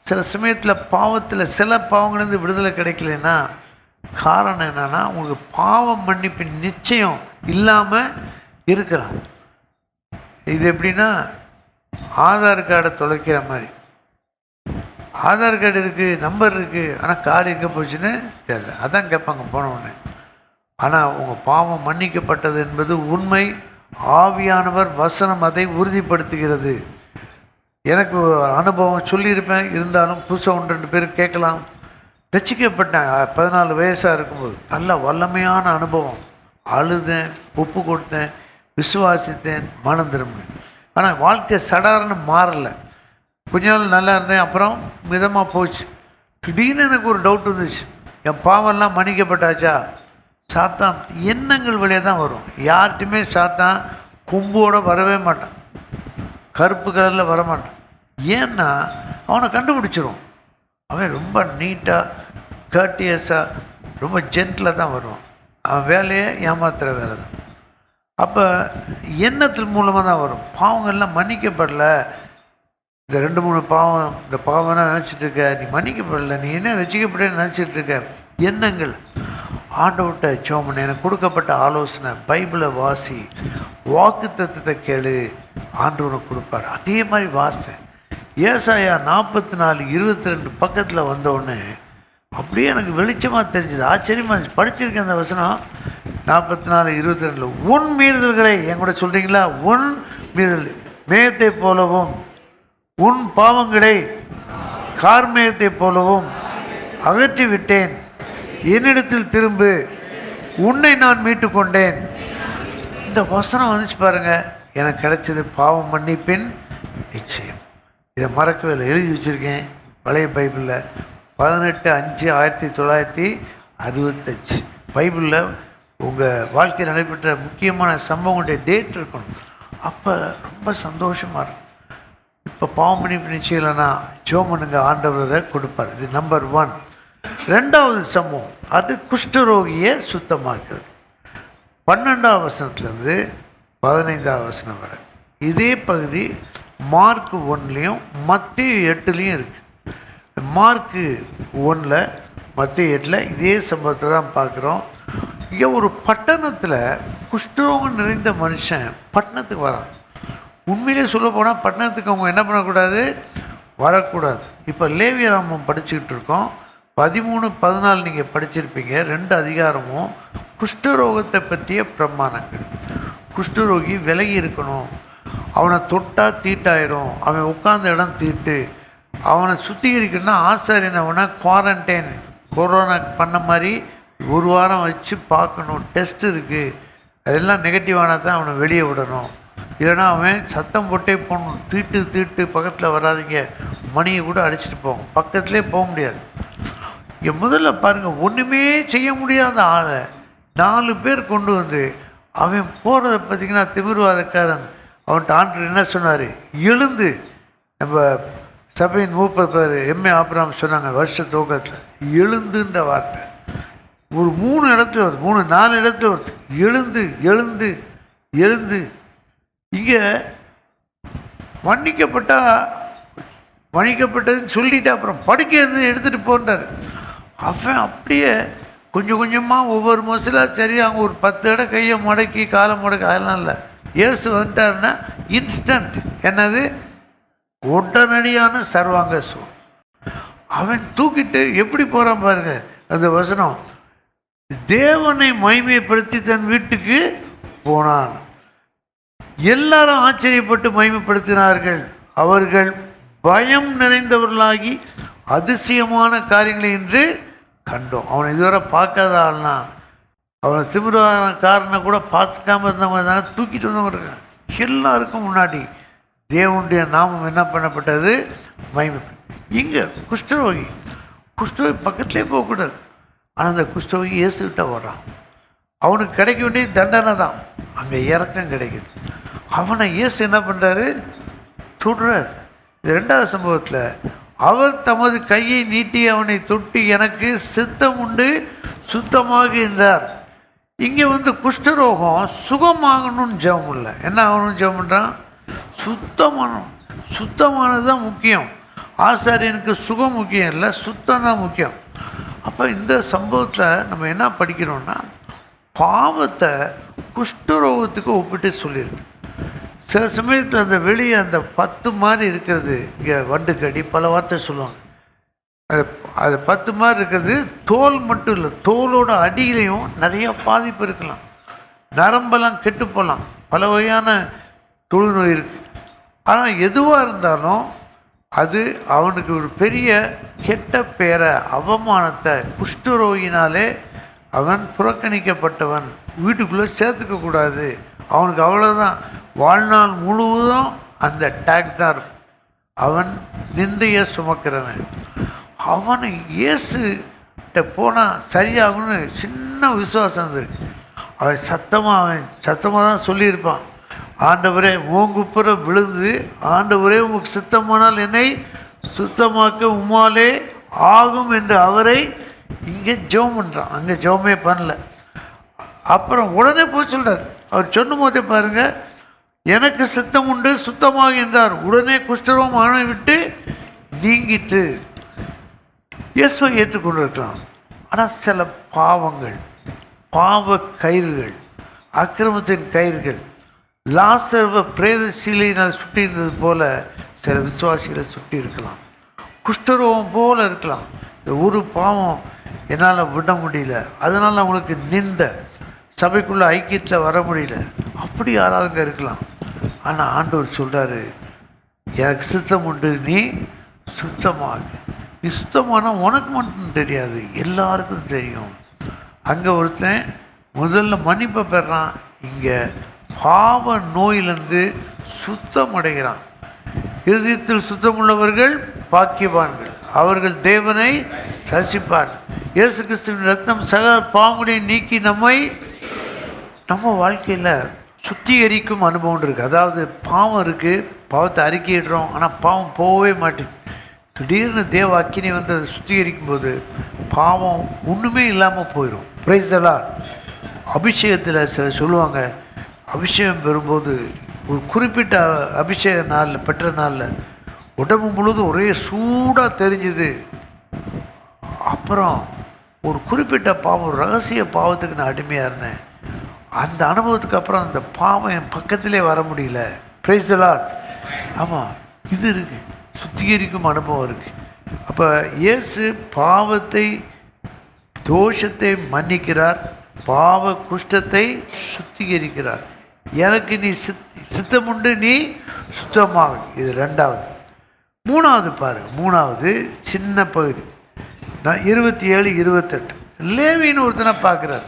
சில சமயத்தில் பாவத்தில் சில பாவங்கள்லேருந்து விடுதலை கிடைக்கலன்னா காரணம் என்னென்னா உங்களுக்கு பாவம் மன்னிப்பின் நிச்சயம் இல்லாமல் இருக்கலாம். இது எப்படின்னா ஆதார் கார்டை தொலைக்கிற மாதிரி. ஆதார் கார்டு இருக்குது, நம்பர் இருக்குது, ஆனால் கார்டு எங்கே போச்சுன்னு தெரியல. அதான் கேட்பாங்க போனவுடனே. ஆனால் உங்கள் பாவம் மன்னிக்கப்பட்டது என்பது உண்மை. ஆவியானவர் வசனம் அதை உறுதிப்படுத்துகிறது. எனக்கு அனுபவம் சொல்லியிருப்பேன், இருந்தாலும் புதுசாக 1-2 பேர் கேட்கலாம். ரசிக்கப்பட்டேன் 14 வயசாக இருக்கும்போது. நல்ல வல்லமையான அனுபவம். அழுதேன், ஒப்பு கொடுத்தேன், விசுவாசித்தேன், மனம் திரும்பினேன். ஆனால் வாழ்க்கை சடார்னு மாறலை. கொஞ்ச நாள் நல்லா இருந்தேன், அப்புறம் மிதமாக போச்சு. திடீர்னு எனக்கு ஒரு டவுட் வந்துச்சு, என் பாவம்லாம் மன்னிக்கப்பட்டாச்சா? சாத்தான் எண்ணங்கள் வழியாக தான் வரும். யார்கிட்டையுமே சாத்தான் கொம்போடு வரவே மாட்டான், கருப்பு கலரில் வரமாட்டான். ஏன்னா அவனை கண்டுபிடிச்சிரும். அவன் ரொம்ப நீட்டாக கர்டியஸாக ரொம்ப ஜென்டிலாக தான் வருவான். அவன் வேலையை ஏமாத்துகிற வேலை தான். அப்போ எண்ணத்தின் மூலமாக தான் வரும். பாவங்கள்லாம் மன்னிக்கப்படலை, இந்த 2-3 பாவம், இந்த பாவம்னா நினச்சிட்ருக்க, நீ மன்னிக்கப்படலை, நீ என்ன ரசிக்கப்பட்டேன்னு நினச்சிட்ருக்க எண்ணங்கள். ஆண்டவர்கிட்ட சோமன் எனக்கு கொடுக்கப்பட்ட ஆலோசனை, பைபிளை வாசி, வாக்கு தத்துவத்தை கேளு, ஆண்டவரை கொடுப்பார். அதே மாதிரி வாசேன். ஏசாயா 44:22 பக்கத்தில் வந்தோடனே அப்படியே எனக்கு வெளிச்சமாக தெரிஞ்சுது, ஆச்சரியமாக படிச்சிருக்கேன் அந்த வசனம். 44:22 உன் மீறுதல்களை என் கூட சொல்கிறீங்களா? உன் மீறுதல் மேகத்தை போலவும் உன் பாவங்களை கார்மேகத்தை போலவும் அகற்றி விட்டேன். என்னிடத்தில் திரும்பு, உன்னை நான் மீட்டு கொண்டேன். இந்த வசனம் வந்துச்சு பாருங்கள், எனக்கு கிடைச்சது பாவம் மன்னிப்பின் நிச்சயம். இதை மறக்கவே இல்லை, எழுதி வச்சுருக்கேன் பழைய பைபிளில். 18/5/1965 பைபிளில் உங்கள் வாழ்க்கையில் நடைபெற்ற முக்கியமான சம்பவங்களுடைய டேட் இருக்கணும். அப்போ ரொம்ப சந்தோஷமாக இருக்கும். இப்போ பாவம் மன்னிப்பு நிச்சயம் இல்லைன்னா ஜோமனுங்க, ஆண்டவரை கொடுப்பார். இது நம்பர் 1. 2வது சம்பவம், அது குஷ்டரோகியை சுத்தமாக்குறது. 12ஆம் வசனத்துலேருந்து 15ஆம் வசனம் வரை இதே பகுதி மார்க் 1லேயும் மத்தேயு 8லேயும் இருக்குது. மார்க்கு 1ல் மத்தேயு 8ல் இதே சம்பவத்தை தான் பார்க்குறோம். இங்கே ஒரு பட்டணத்தில் குஷ்டரோகம் நிறைந்த மனுஷன் பட்டணத்துக்கு வரான். உண்மையிலே சொல்ல போனால் பட்டணத்துக்கு அவங்க என்ன பண்ணக்கூடாது? வரக்கூடாது. இப்போ லேவியராமம் படிச்சுக்கிட்டு இருக்கோம். 13-14 நீங்கள் படிச்சிருப்பீங்க. 2 அதிகாரமும் குஷ்டரோகத்தை பற்றிய பிரமாணங்கள். குஷ்டரோகி விலகி இருக்கணும், அவனை தொட்டால் தீட்டாயிரும், அவன் உட்கார்ந்த இடம் தீட்டு, அவனை சுத்திகரிக்கணும்னா ஆசாரியன் அவனை குவாரண்டைன், கொரோனா பண்ண மாதிரி 1 வாரம் வச்சு பார்க்கணும். டெஸ்ட் இருக்குது, அதெல்லாம் நெகட்டிவானால் தான் அவனை வெளியே விடணும். இல்லைனா அவன் சத்தம் போட்டே போகணும், தீட்டு பக்கத்தில் வராதிங்க, மணியை கூட அடிச்சுட்டு போங்க, பக்கத்துலேயே போக முடியாது. இங்கே முதல்ல பாருங்கள், ஒன்றுமே செய்ய முடியாத ஆளை 4 பேர் கொண்டு வந்து அவன் போகிறத பார்த்திங்கன்னா திமிர்வாதக்காரன். அவன்கிட்ட ஆண்டவர் என்ன சொன்னார்? எழுந்து, நம்ம சபையின் மூப்பர் பேர் எம்ஏ ஆபிரகாம் சொன்னாங்க வருஷ துவக்கத்தில், எழுந்துன்ற வார்த்தை ஒரு 3 இடத்துல வருது, 3-4 இடத்துல வருது. எழுந்து எழுந்து இங்கே மன்னிக்கப்பட்டதுன்னு சொல்லிட்டு அப்புறம் படுக்கை இருந்து எடுத்துகிட்டு போன்றார். அவன் அப்படியே கொஞ்சம் கொஞ்சமாக ஒவ்வொரு மசிலாக சரி அவங்க ஒரு 10 இடம் கையை முடக்கி காலை முடக்கி அதெல்லாம் இல்லை. இயேசு வந்துட்டாருன்னா இன்ஸ்டன்ட், என்னது உடனடியான சர்வாங்க சுகம். அவன் தூக்கிட்டு எப்படி போகிறான் பாருங்க அந்த வசனம். தேவனை மகிமைப்படுத்தி தன் வீட்டுக்கு போனான். எல்லாரும் ஆச்சரியப்பட்டு மகிமைப்படுத்தினார்கள். அவர்கள் பயம் நிறைந்தவர்களாகி அதிசயமான காரியங்களை என்று கண்டோம். அவனை இதுவரை பார்க்காத ஆள்னா, அவனை திமிரக்காரனை கூட பார்த்துக்காம இருந்தவங்க தான் தூக்கிட்டு வந்தவங்க இருக்காங்க. எல்லாருக்கும் முன்னாடி தேவனுடைய நாமம் என்ன பண்ணப்பட்டது? மகிமை. இங்கே குஷ்டரோகி பக்கத்துலேயே போகக்கூடாது. ஆனால் அந்த குஷ்டரோகி இயேசுகிட்ட வர்றான். அவனுக்கு கிடைக்க வேண்டிய தண்டனை தான், அங்கே இறக்கம் கிடைக்குது. அவனை இயேசு என்ன பண்ணுறாரு? தொடுறார். இது 2வது சம்பவத்தில் அவர் தமது கையை நீட்டி அவனை தொட்டு எனக்கு சித்தம் உண்டு சுத்தமாக என்றார். இங்கே குஷ்டரோகம் சுகமாகணும்னு ஜெபம் இல்லை, என்ன ஆகணும்னு ஜெபம் பண்ணுறான்? சுத்தமானது தான் முக்கியம். ஆசாரியனுக்கு சுகம் முக்கியம் இல்லை, சுத்தம் தான் முக்கியம். அப்போ இந்த சம்பவத்தில் நம்ம என்ன படிக்கிறோம்னா, பாவத்தை குஷ்டரோகத்துக்கு ஒப்பிட்டு சொல்லியிருக்கு. சில சமயத்தில் அந்த வெளியே அந்த 10 மாதிரி இருக்கிறது, இங்கே வண்டு கடி பல வார்த்தை சொல்லுவாங்க. அது 10 மாதிரி இருக்கிறது தோல் மட்டும் இல்லை, தோலோட அடியிலையும் நிறைய பாதிப்பு இருக்கலாம். நரம்பெல்லாம் கெட்டு போகலாம், பல வகையான தொழுநோய் இருக்குது. ஆனால் எதுவாக இருந்தாலும் அது அவனுக்கு ஒரு பெரிய கெட்ட பேரை அவமானத்தை, குஷ்டரோகினாலே அவன் புறக்கணிக்கப்பட்டவன், வீட்டுக்குள்ளே சேர்த்துக்கக்கூடாது, அவனுக்கு அவ்வளோதான், வாழ்நாள் முழுவதும் அந்த டேக் தான் இருக்கும். அவன் நிந்தையை சுமக்கிறவன். அவனை இயேசுகிட்ட போனால் சரியாகும்னு சின்ன விசுவாசம் இருந்திருக்கு. அவன் சத்தமாக தான் சொல்லியிருப்பான், ஆண்டவரே மூங்குப்புற விழுந்து, ஆண்டவரே உங்களுக்கு சுத்தமானால் என்னை சுத்தமாக்க உம்மாலே ஆகும் என்று அவரை இங்கே ஜெபம் பண்ணுறான். அங்கே ஜெபமே பண்ணல. அப்புறம் உடனே போய் சொல்கிறார். அவர் சொன்னும் போதே பாருங்கள், எனக்கு சித்தம் உண்டு சுத்தமாக என்றார். உடனே குஷ்டரோகம் அவனை விட்டு நீங்கிட்டு. இயேசுவை ஏற்றுக்கொண்டு இருக்கலாம். ஆனால் சில பாவங்கள், பாவ கயிறுகள், அக்கிரமத்தின் கயிறுகள் லாசர்வை பிரேத சீலையினால் சுட்டி இருந்தது போல சில விசுவாசிகளை சுட்டி இருக்கலாம். குஷ்டரோகம் போல இருக்கலாம். இந்த ஒரு பாவம் என்னால் விட முடியல, அதனால் அவங்களுக்கு நிந்த சபைக்குள்ளே ஐக்கியத்தில் வர முடியல, அப்படி யாராவதுங்க இருக்கலாம். ஆனால் ஆண்டவர் சொல்கிறாரு, எனக்கு சுத்தம் உண்டு, நீ சுத்தமாக. நீ சுத்தமான உனக்கு மட்டும் தெரியாது, எல்லாருக்கும் தெரியும். அங்கே ஒருத்தன் முதல்ல மன்னிப்பை பெறான், இங்கே பாவ நோயிலிருந்து சுத்தம் அடைகிறான். இருதயத்தில் சுத்தமுள்ளவர்கள் பாக்கியவான்கள், அவர்கள் தேவனை தரிசிப்பார். இயேசு கிறிஸ்துவின் ரத்தம் சகல பாவங்களை நீக்கி நம்ம வாழ்க்கையில் சுத்திகரிக்கும் அனுபவம் இருக்குது. அதாவது பாவம் இருக்குது, பாவத்தை அறிக்கையிடுறோம், ஆனால் பாவம் போகவே மாட்டேங்குது. திடீர்னு தேவ அக்கினி அதை சுத்திகரிக்கும் போது பாவம் ஒன்றுமே இல்லாமல் போயிடும். Praise the lord. அபிஷேகத்தில் சிலர் சொல்லுவாங்க, அபிஷேகம் பெறும்போது ஒரு குறிப்பிட்ட அபிஷேக நாளில் பெற்ற நாளில் உடம்பு முழுவதும் ஒரே சூடாக தெரிஞ்சுது. அப்புறம் ஒரு குறிப்பிட்ட பாவம், ஒரு ரகசிய பாவத்துக்கு நான் அடிமையாக இருந்தேன். அந்த அனுபவத்துக்கு அப்புறம் அந்த பாவம் என் பக்கத்திலே வர முடியல. Price the Lord. ஆமாம், இது இருக்குது, சுத்திகரிக்கும் அனுபவம் இருக்குது. அப்போ இயேசு பாவத்தை, தோஷத்தை மன்னிக்கிறார், பாவ குஷ்டத்தை சுத்திகரிக்கிறார். எனக்கு நீ சித்தமுண்டு, நீ சுத்தமாக. இது 2வது. 3வது பாருங்கள், 3வது சின்ன பகுதி 27, 28. லேவின்னு ஒருத்தனை பார்க்குறாரு.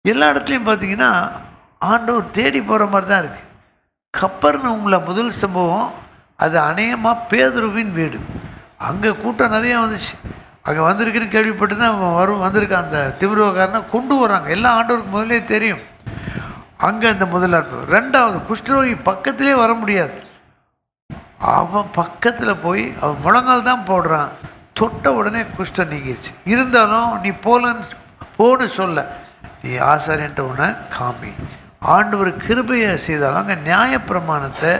எல்லா இடத்துலையும் பார்த்தீங்கன்னா ஆண்டவர் தேடி போகிற மாதிரி தான் இருக்குது. கப்பர்நகூம்ல முதல் சம்பவம், அது அநேகமாக பேதுருவின் வீடு. அங்கே கூட்டம் நிறையா வந்துச்சு. அங்கே வந்திருக்குன்னு கேள்விப்பட்டு தான் வந்திருக்கான். அந்த திமிரவக்காரனை கொண்டு வராங்க. எல்லாம் ஆண்டவருக்கு முதலே தெரியும். அங்கே அந்த முதல் அற்புதம். 2வது, குஷ்டரோகி பக்கத்திலே வர முடியாது. அவன் பக்கத்தில் போய் அவன் முழங்கால் தான் போடுறான். தொட்ட உடனே குஷ்டம் நீங்கிடுச்சு. இருந்தாலும் நீ போன்னு சொல்ல, நீ ஆசாரியன்ட்ட உன்னை காமி. ஆண்டவர் கிருபையை செய்தாலும் அங்கே நியாயப்பிரமாணத்தை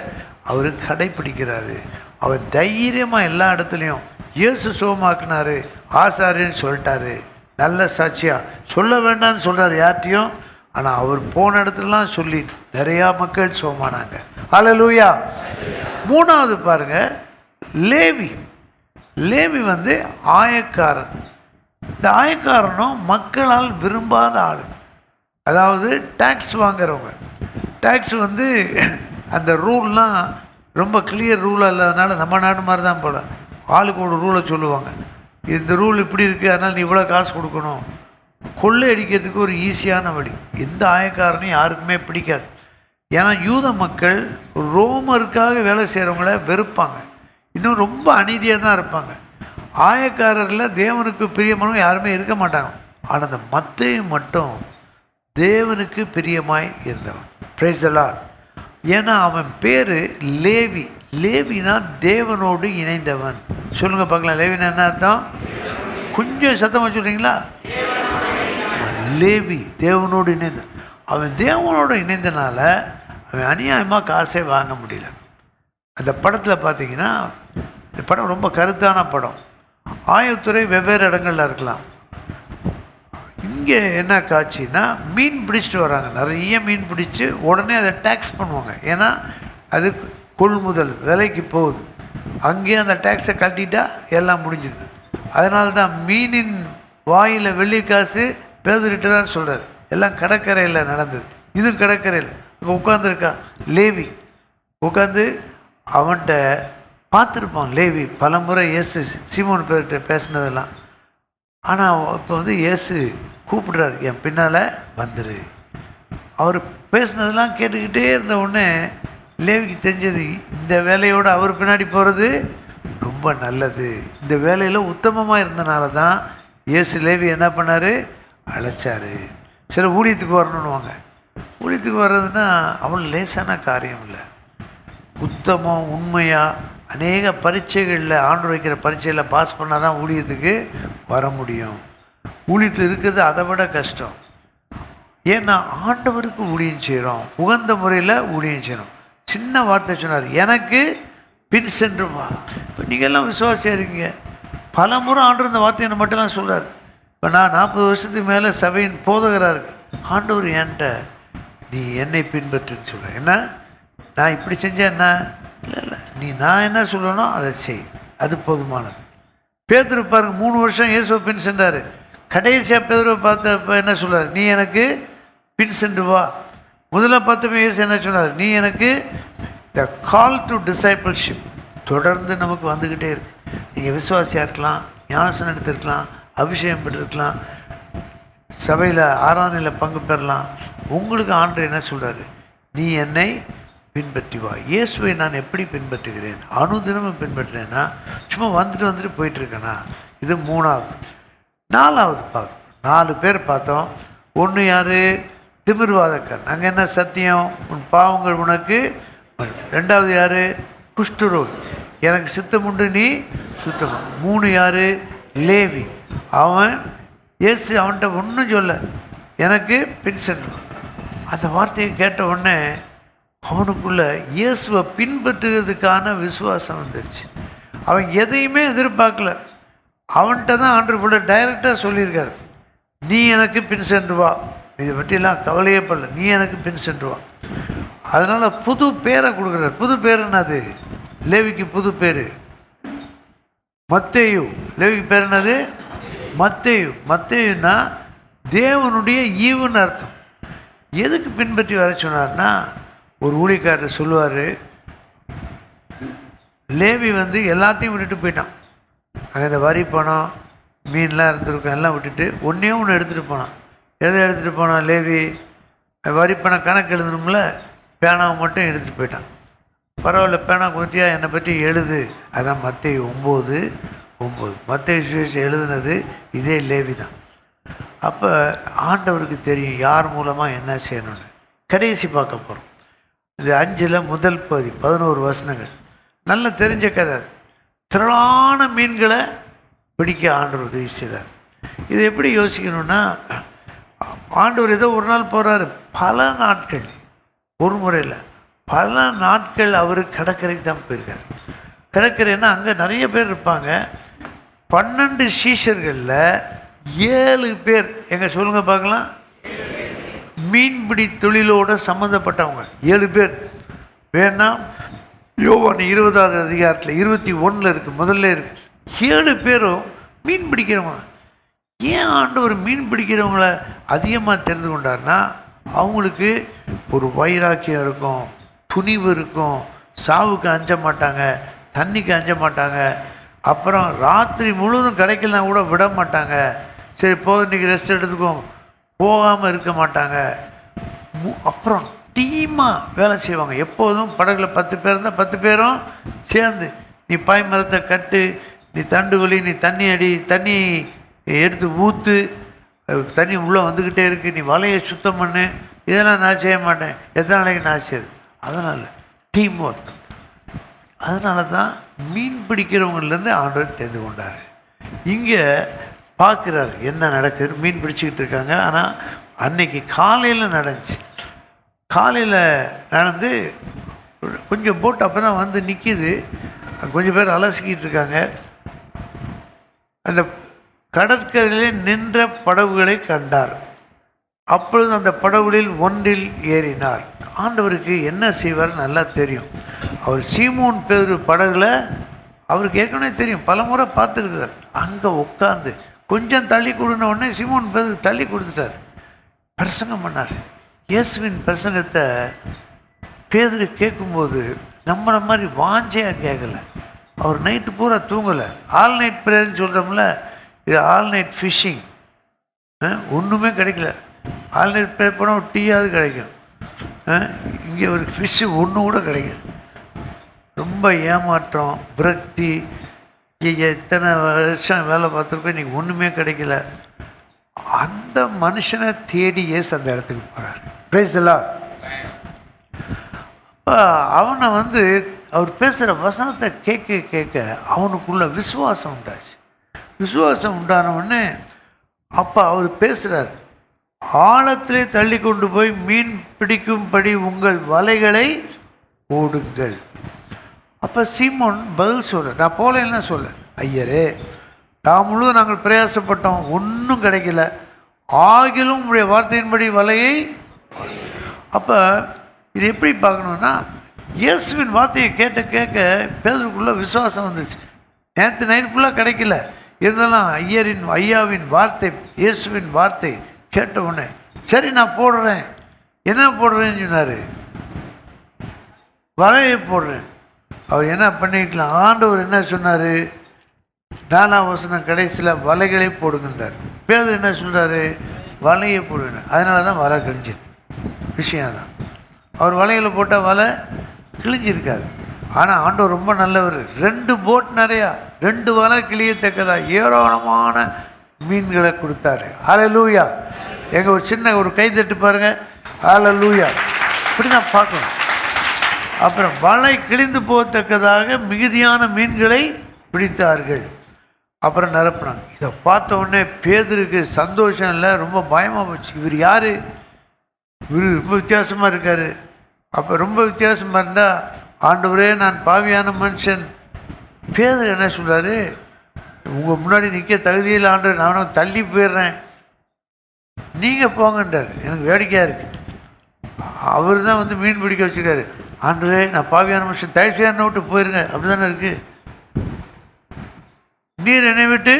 அவர் கடைப்பிடிக்கிறாரு. அவர் தைரியமாக எல்லா இடத்துலையும் இயேசு சுகமாக்குனாரு, ஆசாரியன்னு சொல்லிட்டாரு, நல்ல சாட்சியாக சொல்ல வேண்டாம்னு சொல்கிறார் யார்ட்டையும். ஆனால் அவர் போன இடத்துலலாம் சொல்லி நிறையா மக்கள் சுகமானாங்க. ஹல்லேலூயா. மூணாவது பாருங்கள், லேவி. லேவி வந்து ஆயக்காரன். இந்த ஆயக்காரனும் மக்களால் விரும்பாத ஆள். அதாவது டேக்ஸ் வாங்குறவங்க. டேக்ஸ் வந்து அந்த ரூல்லாம் ரொம்ப கிளியர் ரூலாக இல்லாதனால நம்ம நாடு மாதிரி தான் போல் ஆளுக்கு ஒரு ரூலை சொல்லுவாங்க. இந்த ரூல் இப்படி இருக்குது, அதனால் நீ இவ்வளோ காசு கொடுக்கணும். கொள்ளை அடிக்கிறதுக்கு ஒரு ஈஸியான வழி. எந்த ஆயக்காரனையும் யாருக்குமே பிடிக்காது. ஏன்னா யூத மக்கள் ரோமருக்காக வேலை செய்கிறவங்கள வெறுப்பாங்க, இன்னும் ரொம்ப அநீதியாக தான் இருப்பாங்க. ஆயக்காரரில் தேவனுக்கு பிரியமானவங்க யாருமே இருக்க மாட்டாங்க. ஆனால் அந்த மத்தேயு மட்டும் தேவனுக்கு பிரியமாய் இருந்தவன். Price the Lord. ஏன்னா அவன் பேர் லேவி. லேவினா தேவனோடு இணைந்தவன். சொல்லுங்கள் பார்க்கலாம், லேவினா என்ன அர்த்தம்? கொஞ்சம் சத்தமாக சொல்கிறீங்களா? லேவி தேவனோடு இணைந்த. அவன் தேவனோடு இணைந்தனால அவன் அநியாயமாக காசே வாங்க முடியல. அந்த படத்தில் பார்த்தீங்கன்னா, இந்த படம் ரொம்ப கருத்தான படம். ஆயத்துறை வெவ்வேறு இடங்களில் இருக்கலாம். இங்கே என்ன காட்சின்னா, மீன் பிடிச்சிட்டு வராங்க, நிறைய மீன் பிடிச்சி உடனே அதை டேக்ஸ் பண்ணுவாங்க. ஏன்னா அது கொள்முதல் விலைக்கு போகுது. அங்கேயே அந்த டேக்ஸை கட்டிட்டா எல்லாம் முடிஞ்சுது. அதனால தான் மீனின் வாயில் வெள்ளி காசு பேதுருட்டு தான் சொல்கிறார். எல்லாம் கடற்கரையில் நடந்தது. இதுவும் கடற்கரையில் அங்கே உட்காந்துருக்கான் லேவி. உட்காந்து அவன்கிட்ட பார்த்துருப்பான் லேவி பல முறை இயேசு சீமோன் பேர்கிட்ட பேசினதெல்லாம். ஆனால் இப்போ வந்து இயேசு கூப்பிடுறாரு, என் பின்னால் வந்துரு. அவர் பேசினதெல்லாம் கேட்டுக்கிட்டே இருந்த உடனே லேவிக்கு தெரிஞ்சது, இந்த வேலையோடு அவர் பின்னாடி போகிறது ரொம்ப நல்லது. இந்த வேலையில் உத்தமமாக இருந்தனால தான் இயேசு லேவி என்ன பண்ணார், அழைச்சார். சில ஊழியத்துக்கு வரணுன்னுவாங்க. ஊழியத்துக்கு வர்றதுன்னா அவ்வளோ லேசான காரியம் இல்லை. உத்தமம் உண்மையாக அநேக பரீட்சைகளில் ஆண்டு வைக்கிற பரீட்சையில் பாஸ் பண்ணால் தான் ஊழியத்துக்கு வர முடியும். ஊழியத்தில் இருக்கிறது அதை விட கஷ்டம். ஏன்னா ஆண்டவருக்கு ஊழியம் செய்கிறோம், உகந்த முறையில் ஊழியம் செய்யணும். சின்ன வார்த்தை சொன்னார், எனக்கு பின் சென்று வா. இப்போ நீங்கள் எல்லாம் விசுவாசியாக இருக்கீங்க. பல முறை ஆண்டவர் இந்த வார்த்தையை மட்டும்தான் சொல்கிறார். இப்போ நான் 40 வருஷத்துக்கு மேலே சபையின் போதகராக இருக்கு. ஆண்டவர் என்கிட்ட நீ என்னை பின்பற்றுன்னு சொல்கிறேன். என்ன நான் இப்படி செஞ்சேன் என்ன இல்லை, நீ நான் என்ன சொல்லணும் அதை செய், அது போதுமானது. பேதுரு பாருங்க, 3 வருஷம் இயேசுவை பின் சென்றார். கடைசியாக பேதுருவை பார்த்தப்ப என்ன சொல்கிறார், நீ எனக்கு பின் சென்று வா. முதல்ல பார்த்தப்ப இயேசு என்ன சொன்னார், நீ எனக்கு த கால் டு டிசைபிள்ஷிப் தொடர்ந்து நமக்கு வந்துக்கிட்டே இருக்கு. நீங்கள் விசுவாசியாக இருக்கலாம், ஞானஸ்நானம் எடுத்திருக்கலாம், அபிஷேகம் பெற்றிருக்கலாம், சபையில் ஆராதனையில் பங்கு பெறலாம். உங்களுக்கு ஆண்டவர் என்ன சொல்கிறாரு, நீ என்னை பின்பற்றி வா. இயேசுவை நான் எப்படி பின்பற்றுகிறேன், அனுதினமும் பின்பற்றுறேன்னா சும்மா வந்துட்டு போயிட்டுருக்கேனா? இது 3வது. 4வது பார்க்க 4 பேர் பார்த்தோம். ஒன்று யார், திமிர்வாதக்காரன். அங்கே என்ன சத்தியம், உன் பாவங்கள் உனக்கு. 2வது யார், குஷ்டரோகி, எனக்கு சித்தம் உண்டு நீ சுத்தமா. 3 யார், லேவி. அவன் இயேசு அவன்கிட்ட ஒன்றும் சொல்ல, எனக்கு பின் சென்று. அந்த வார்த்தையை கேட்ட உடனே அவனுக்குள்ள இயேசுவை பின்பற்றுறதுக்கான விசுவாசம் வந்துருச்சு. அவன் எதையுமே எதிர்பார்க்கல. அவன்கிட்ட தான் ஆண்டவர் டைரெக்டாக சொல்லியிருக்காரு, நீ எனக்கு பின் சென்று வா. இதை பற்றிலாம் கவலையே படல, நீ எனக்கு பின் சென்று வா. அதனால் புது பேரை கொடுக்குறார். புது பேர் என்னது, லேவிக்கு புது பேர் மத்தேயு. லேவிக்கு பேர் என்னது, மத்தேயு. மத்தேயுன்னா தேவனுடைய ஈவுன்னு அர்த்தம். எதுக்கு பின்பற்றி வர சொன்னார்னா, ஒரு ஊழியக்காரர் சொல்லுவார், லேவி வந்து எல்லாத்தையும் விட்டுட்டு போயிட்டான். அங்கே இந்த வரி பணம் மீன்லாம் இருந்திருக்கும், எல்லாம் விட்டுட்டு ஒன்றே ஒன்று எடுத்துகிட்டு போனான். எதை எடுத்துகிட்டு போனான் லேவி, வரி பணம் கணக்கு எழுதணும்ல, பேனாவை மட்டும் எடுத்துகிட்டு போயிட்டான். பரவாயில்ல, பேனா கொடுத்தியா, என்னை பற்றி எழுது. அதான் மத்தேயு 9:9. மத்தேயு சுவிசேஷம் எழுதுனது இதே லேவி தான். அப்போ ஆண்டவருக்கு தெரியும் யார் மூலமாக என்ன செய்யணும்னு. கடைசி பார்க்க போகிறோம். இது 5ல் முதல் பகுதி 11 வசனங்கள். நல்ல தெரிஞ்ச கதை. திரளான மீன்களை பிடிக்க ஆண்டவர் உதவி செய்கிறார். இது எப்படி யோசிக்கணும்னா, ஆண்டவர் ஏதோ ஒரு நாள் போகிறாரு, பல நாட்கள் ஒரு முறையில் பல நாட்கள் அவர் கடற்கரைக்கு தான் போயிருக்கார். கடற்கரைன்னா அங்கே நிறைய பேர் இருப்பாங்க. 12 சீஷர்களில் 7 பேர் எங்கே சொல்லுங்கள் பார்க்கலாம், மீன்பிடி தொழிலோடு சம்மந்தப்பட்டவங்க 7 பேர். வேணா யோவான் 20வது அதிகாரத்தில் 21 இருக்குது, முதல்ல இருக்குது. 7 பேரும் மீன் பிடிக்கிறவங்க. ஏன் ஆண்டவர் மீன் பிடிக்கிறவங்கள அதிகமாக தெரிந்து கொண்டார்னா, அவங்களுக்கு ஒரு வைராக்கியம் இருக்கும், துணிவு இருக்கும், சாவுக்கு அஞ்ச மாட்டாங்க, தண்ணிக்கு அஞ்ச மாட்டாங்க. அப்புறம் ராத்திரி முழுவதும் கிடைக்கலாம் கூட விட மாட்டாங்க. சரி போதும் இன்றைக்கி ரெஸ்ட் எடுத்துக்கோம், போகாமல் இருக்க மாட்டாங்க. அப்புறம் டீமாக வேலை செய்வாங்க. எப்போதும் படகுல 10 பேர் இருந்தால் 10 பேரும் சேர்ந்து, நீ பாய் மரத்தை கட்டு, நீ தண்டு வலி, நீ தண்ணி அடி, தண்ணி எடுத்து ஊற்று, தண்ணி உள்ளே வந்துக்கிட்டே இருக்குது, நீ வலையை சுத்தம் பண்ணு, இதெல்லாம் நான் செய்ய மாட்டேன். எத்தனை நாளைக்கு நான் செய்யுது? அதனால் டீம் ஒர்க். அதனால தான் மீன் பிடிக்கிறவங்கலேருந்து ஆண்டவர் தெரிந்து கொண்டார். இங்கே பார்க்குறாரு என்ன நடக்குது. மீன் பிடிச்சிக்கிட்டு இருக்காங்க. ஆனால் அன்னைக்கு காலையில் நடந்துச்சு. காலையில் நடந்து கொஞ்சம் போட்டு அப்போ தான் வந்து நிற்கிது. கொஞ்சம் பேர் அலசிக்கிட்டு இருக்காங்க. அந்த கடற்கரையிலே நின்ற படகுகளை கண்டார். அப்பொழுது அந்த படகுகளில் ஒன்றில் ஏறினார். ஆண்டவருக்கு என்ன செய்வார் நல்லா தெரியும். அவர் சீமோன் பேதுரு படகுல அவருக்கு ஏற்கனவே தெரியும், பல முறை பார்த்துருக்கிறார். அங்கே உட்காந்து கொஞ்சம் தள்ளி கொடுன உடனே சீமோன் பேதுரு தள்ளி கொடுத்துட்டார். பிரசங்கம் பண்ணார். இயேசுவின் பிரசங்கத்தை பேதுரு கேட்கும்போது நம்மளை மாதிரி வாஞ்சையாக கேட்கல. அவர் நைட்டு பூரா தூங்கலை. ஆல் நைட் ப்ரேயர்னு சொல்கிறோம்ல, இது ஆல் நைட் ஃபிஷ்ஷிங். ஒன்றுமே கிடைக்கல. ஆல் நைட் ப்ரேயர் போனால் ஒரு டீயாவது கிடைக்கும். இங்கே ஒரு ஃபிஷ்ஷு ஒன்று கூட கிடைக்கல. ரொம்ப ஏமாற்றம், விரக்தி. எத்தனை வருஷம் வேலை பார்த்துருக்கோம், இன்றைக்கி ஒன்றுமே கிடைக்கல. அந்த மனுஷனை தேடி இயேசு அந்த இடத்துக்கு போகிறார். Price the Lord. அப்போ அவனை வந்து அவர் பேசுகிற வசனத்தை கேட்க கேட்க அவனுக்குள்ள விசுவாசம் உண்டாச்சு. விசுவாசம் உண்டானவுடனே அப்போ அவர் பேசுகிறார், ஆழத்திலே தள்ளி கொண்டு போய் மீன் பிடிக்கும்படி உங்கள் வலைகளை ஓடுங்கள். அப்போ சீமோன் பதில் சொல்ல, நான் போலேன்னு சொல்ல, ஐயரே நான் முழுவதும் நாங்கள் பிரயாசப்பட்டோம், ஒன்றும் கிடைக்கல, ஆகிலும் உங்களுடைய வார்த்தையின்படி வலையை. அப்போ இது எப்படி பார்க்கணுன்னா, இயேசுவின் வார்த்தையை கேட்க கேட்க பேதுருக்குள்ள விசுவாசம் வந்துச்சு. நேற்று நைட் ஃபுல்லாக கிடைக்கல, இருந்தாலும் ஐயாவின் வார்த்தை, இயேசுவின் வார்த்தை கேட்ட உடனே சரி நான் போடுறேன். என்ன போடுறேன்னு சொன்னார், வலையை போடுறேன். அவர் என்ன பண்ணிக்கலாம், ஆண்டவர் என்ன சொன்னார், 4ஆம் வசனம் கடைசியில் வலைகளை போடுங்கன்றார். பேதுரு என்ன சொல்கிறாரு, வலையை போடுங்க. அதனால தான் வலை கிழிஞ்சிது. விஷயம்தான், அவர் வலையில் போட்டால் வலை கிழிஞ்சிருக்காது. ஆனால் ஆண்டவர் ரொம்ப நல்லவர். 2 போட் நிறையா, 2 வலை கிழியத்தக்கதா ஏராளமான மீன்களை கொடுத்தாரு. ஹல்லேலூயா. எங்கள் ஒரு சின்ன ஒரு கை தட்டு பாருங்கள். ஹல்லேலூயா. இப்படி தான் பார்க்கணும். அப்புறம் வலை கிழிந்து போகத்தக்கதாக மிகுதியான மீன்களை பிடித்தார்கள். அப்புறம் நிரப்புனாங்க. இதை பார்த்த உடனே பேதுருக்கு சந்தோஷம் இல்லை, ரொம்ப பயமாக போச்சு. இவர் யார், இவர் ரொம்ப வித்தியாசமாக இருக்கார். அப்போ ரொம்ப வித்தியாசமாக இருந்தால், ஆண்டவரே நான் பாவியான மனுஷன். பேதுரு என்ன சொல்கிறாரு, உங்கள் முன்னாடி நிற்க தகுதியில் ஆண்டவர், நானும் தள்ளி போயிடுறேன், நீங்கள் போங்கன்றார். எனக்கு வேடிக்கையாக இருக்குது. அவர் தான் வந்து மீன் பிடிக்க வச்சுருக்காரு. ஆண்டவரே நான் பாவியான மனுஷன், தயவுசெய்து விட்டு போயிருங்க, அப்படி தானே இருக்குது. நீர் என்னை விட்டு,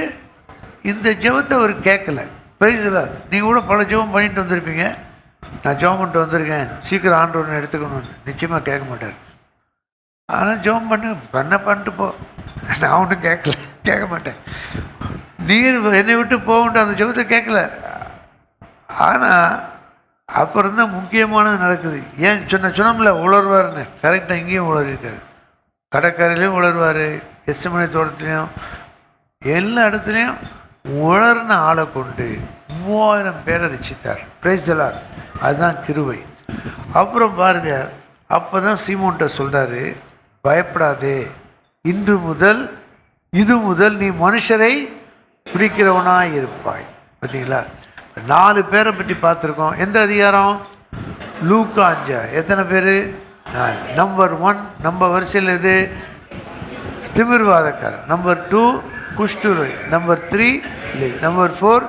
இந்த ஜெபத்தை அவர் கேட்கல. Price the Lord. நீங்கள் கூட பல ஜெபம் பண்ணிட்டு வந்திருப்பீங்க, நான் ஜெபம் பண்ணிட்டு வந்திருக்கேன், சீக்கிரம் ஆண்டவரை எடுத்துக்கணும்னு. நிச்சயமாக கேட்க மாட்டார். ஆனால் ஜெபம் பண்ணிட்டு போ, நான் ஒன்றும் கேட்க மாட்டேன். நீர் என்னை விட்டு போகன்ட்டு அந்த ஜெபத்தை கேட்கல. ஆனால் அப்புறம் தான் முக்கியமானது நடக்குது. ஏன் சொன்னோம்ல உளர்வார்னு, கரெக்டாக இங்கேயும் உளறிருக்காரு. கடற்கரையிலையும் உளர்வார், எஸ்எம்ஐ தோட்டத்துலேயும் எல்லா இடத்துலையும் உளர்ன ஆளை கொண்டு 3000 பேரை ரசித்தார். Price the Lord. அதுதான் கிருபை. அப்புறம் பாருங்க, அப்போ தான் சீமோன்ட்ட சொல்கிறாரு, பயப்படாதே, இது முதல் நீ மனுஷரை பிடிக்கிறவனாக இருப்பாய். பார்த்தீங்களா, 4 பேரை பற்றி பார்த்துருக்கோம். எந்த அதிகாரம், லூக்கா 5. எத்தனை பேர்? 4. நம்பர் 1 நம்ம வரிசையில் எது? திமிர்வாதக்காரன். நம்பர் 2 குஷ்டரோகி. Number 3 live. நம்பர் 4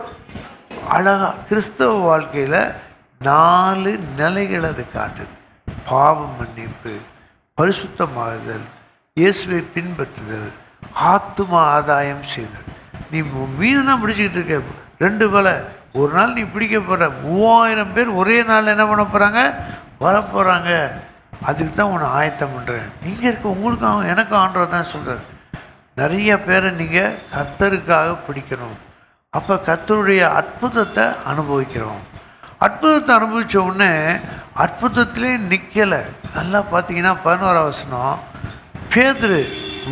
அழகா கிறிஸ்தவ வாழ்க்கையில் 4 நிலைகள் அது காட்டுது. பாவம் மன்னிப்பு, பரிசுத்தமாகுதல், இயேசுவை பின்பற்றுதல், ஆத்தும ஆதாயம் செய்தல். நீ மீன் தான் பிடிச்சிக்கிட்டு இருக்க, 2 வலை. ஒரு நாள் நீ பிடிக்க போகிற 3000 பேர் ஒரே நாள் என்ன பண்ண போகிறாங்க? வரப்போகிறாங்க. அதுக்கு தான் உன்னை ஆயத்தம் பண்ணுறேன். நீங்கள் இருக்க உங்களுக்கும் எனக்கும் ஆண்டவர் தான் சொல்கிறார், நிறைய பேரை நீங்கள் கர்த்தருக்காக பிடிக்கணும். அப்போ கர்த்தருடைய அற்புதத்தை அனுபவிக்கிறோம். அற்புதத்தை அனுபவித்த உடனே அற்புதத்திலே நிற்கலை. நல்லா பார்த்தீங்கன்னா 11ஆம் வசனம், பேதுரு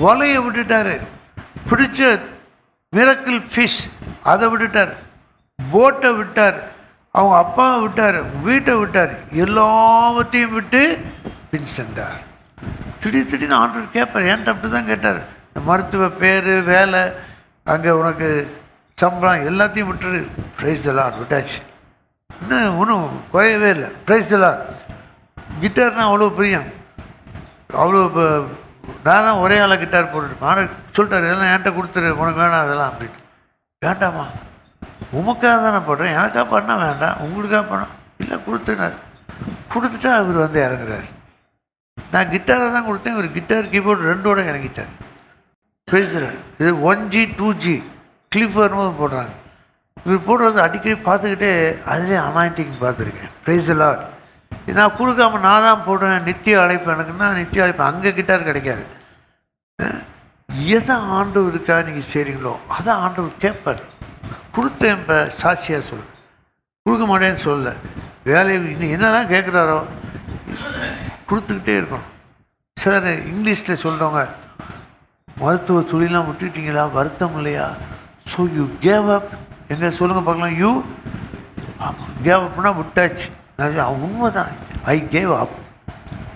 வலையை விட்டுட்டார், பிடிச்ச மிரக்கிள் ஃபிஷ் அதை விட்டுட்டார், போட்டை விட்டார், அவங்க அப்பாவை விட்டார், வீட்டை விட்டார், எல்லாவற்றையும் விட்டு பின் சென்றார். திடீர்னு ஆண்டவர் கேட்பார், ஏன்ட்டு அப்படி தான் கேட்டார். இந்த மருத்துவ பேர், வேலை, அங்கே உனக்கு சம்பளம் எல்லாத்தையும் விட்டுரு. ப்ரைஸ் எல்லாம் விட்டாச்சு. இன்னும் ஒன்றும் குறையவே இல்லை. ப்ரைஸ் எல்லாம். கிட்டார்னால் அவ்வளோ பிரியம், அவ்வளோ. இப்போ நான் தான் ஒரே ஆளாக கிட்டார் போட்டுருப்பேன். ஆனால் சொல்லிட்டார், இதெல்லாம் என்கிட்ட கொடுத்துரு, உனக்கு வேணாம் அதெல்லாம் அப்படின்ட்டு. வேண்டாமா, உமக்காக தான் நான் போடுறேன், எனக்காக பண்ணால் வேண்டாம், உங்களுக்காக பண்ணால் இல்லை. கொடுத்துட்டா அவர் வந்து இறங்குறார். நான் கிட்டாரை தான் கொடுத்தேன், இவர் கிட்டார் கீபோர்டு 2ஓட இறங்கிட்டார். பேசுகிறார். இது 1G 2G கிளிஃபர்னு போடுறாங்க. இவர் போடுறது அடிக்கடி பார்த்துக்கிட்டே அதிலே அனாயிண்டிங் பார்த்துருக்கேன். Praise Lord. நான் கொடுக்காம நான் தான் போடுவேன், நித்திய அழைப்பு எனக்குன்னா நித்திய அழைப்பு. அங்கே கிட்டார் கிடைக்காது. எதை ஆண்டவர் இருக்கா நீங்கள் செய்கிறீங்களோ அதை ஆண்டவர் கேட்பார். கொடுத்தேன், இப்போ சாட்சியாக சொல்ல, கொடுக்க மாட்டேன்னு சொல்ல, வேலையை இன்னும் என்னெல்லாம் கேட்குறாரோ கொடுத்துக்கிட்டே இருக்கணும். சிலர் இங்கிலீஷில் சொல்கிறவங்க, மருத்துவ தொழிலாம் விட்டுட்டீங்களா, வருத்தம் இல்லையா? So you gave up. எங்கே சொல்லுங்கள் பார்க்கலாம். யூ ஆமாம், கேவ் அப்னா விட்டாச்சு. நான் உண்மை தான், ஐ கேவ் அப்.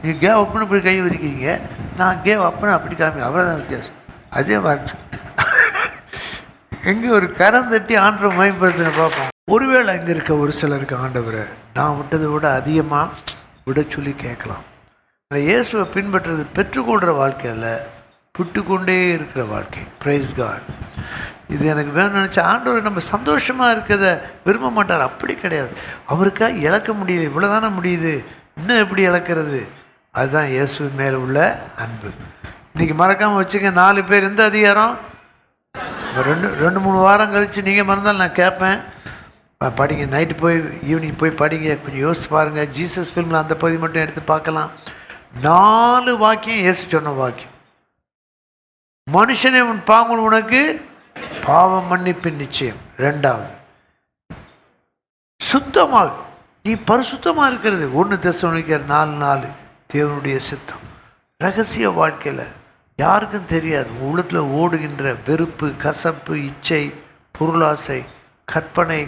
நீங்கள் கேவ் அப்னு இப்படி கை வரிக்கிறீங்க, நான் கேவ் அப்னு அப்படி காமி, அவ்வளோதான் வித்தியாசம். அதே வார்த்தை. எங்கே ஒரு கரம் தட்டி ஆண்டவர் மயப்படுத்துன்னு பார்ப்போம். ஒருவேளை அங்கே இருக்க ஒரு சிலருக்கு ஆண்டவரை நான் விட்டதை விட அதிகமாக விட சொல்லி கேட்கலாம். அந்த இயேசுவை பின்பற்றுறது பெற்றுக்கொள்கிற வாழ்க்கையில் விட்டுக்கொண்டே இருக்கிற வாழ்க்கை. Praise God. இது எனக்கு வேணும்னு நினச்சா ஆண்டவர் நம்ம சந்தோஷமாக இருக்கிறத விரும்ப மாட்டார். அப்படி கிடையாது. அவருக்காக இழக்க முடியல, இவ்வளோ தானே முடியுது, இன்னும் எப்படி இழக்கிறது? அதுதான் இயேசு மேலே உள்ள அன்பு. இன்றைக்கி மறக்காமல் வச்சுங்க. 4 பேர் எந்த அதிகாரம்? 2-3 வாரம் கழித்து நீங்கள் மறந்தாலும் நான் கேட்பேன். படிங்க, நைட்டு போய் ஈவினிங் போய் படிங்க, கொஞ்சம் யோசிச்சு பாருங்கள். ஜீசஸ் ஃபிலிமில் அந்த பகுதி மட்டும் எடுத்து பார்க்கலாம். 4 வாக்கியம் இயேசு சொன்ன வாக்கியம். மனுஷனே உன் பாவங்கள் உனக்கு பாவம் மன்னிப்பின் நிச்சயம். 2வது சுத்தமாக நீ பரிசுத்தமாக இருக்கிறது. 1 தெசலோனிக்கர் 4:4 தேவனுடைய சித்தம். ரகசிய வாழ்க்கையில் யாருக்கும் தெரியாது. உள்ளத்தில் ஓடுகின்ற வெறுப்பு, கசப்பு, இச்சை, பொருளாசை, கற்பனை,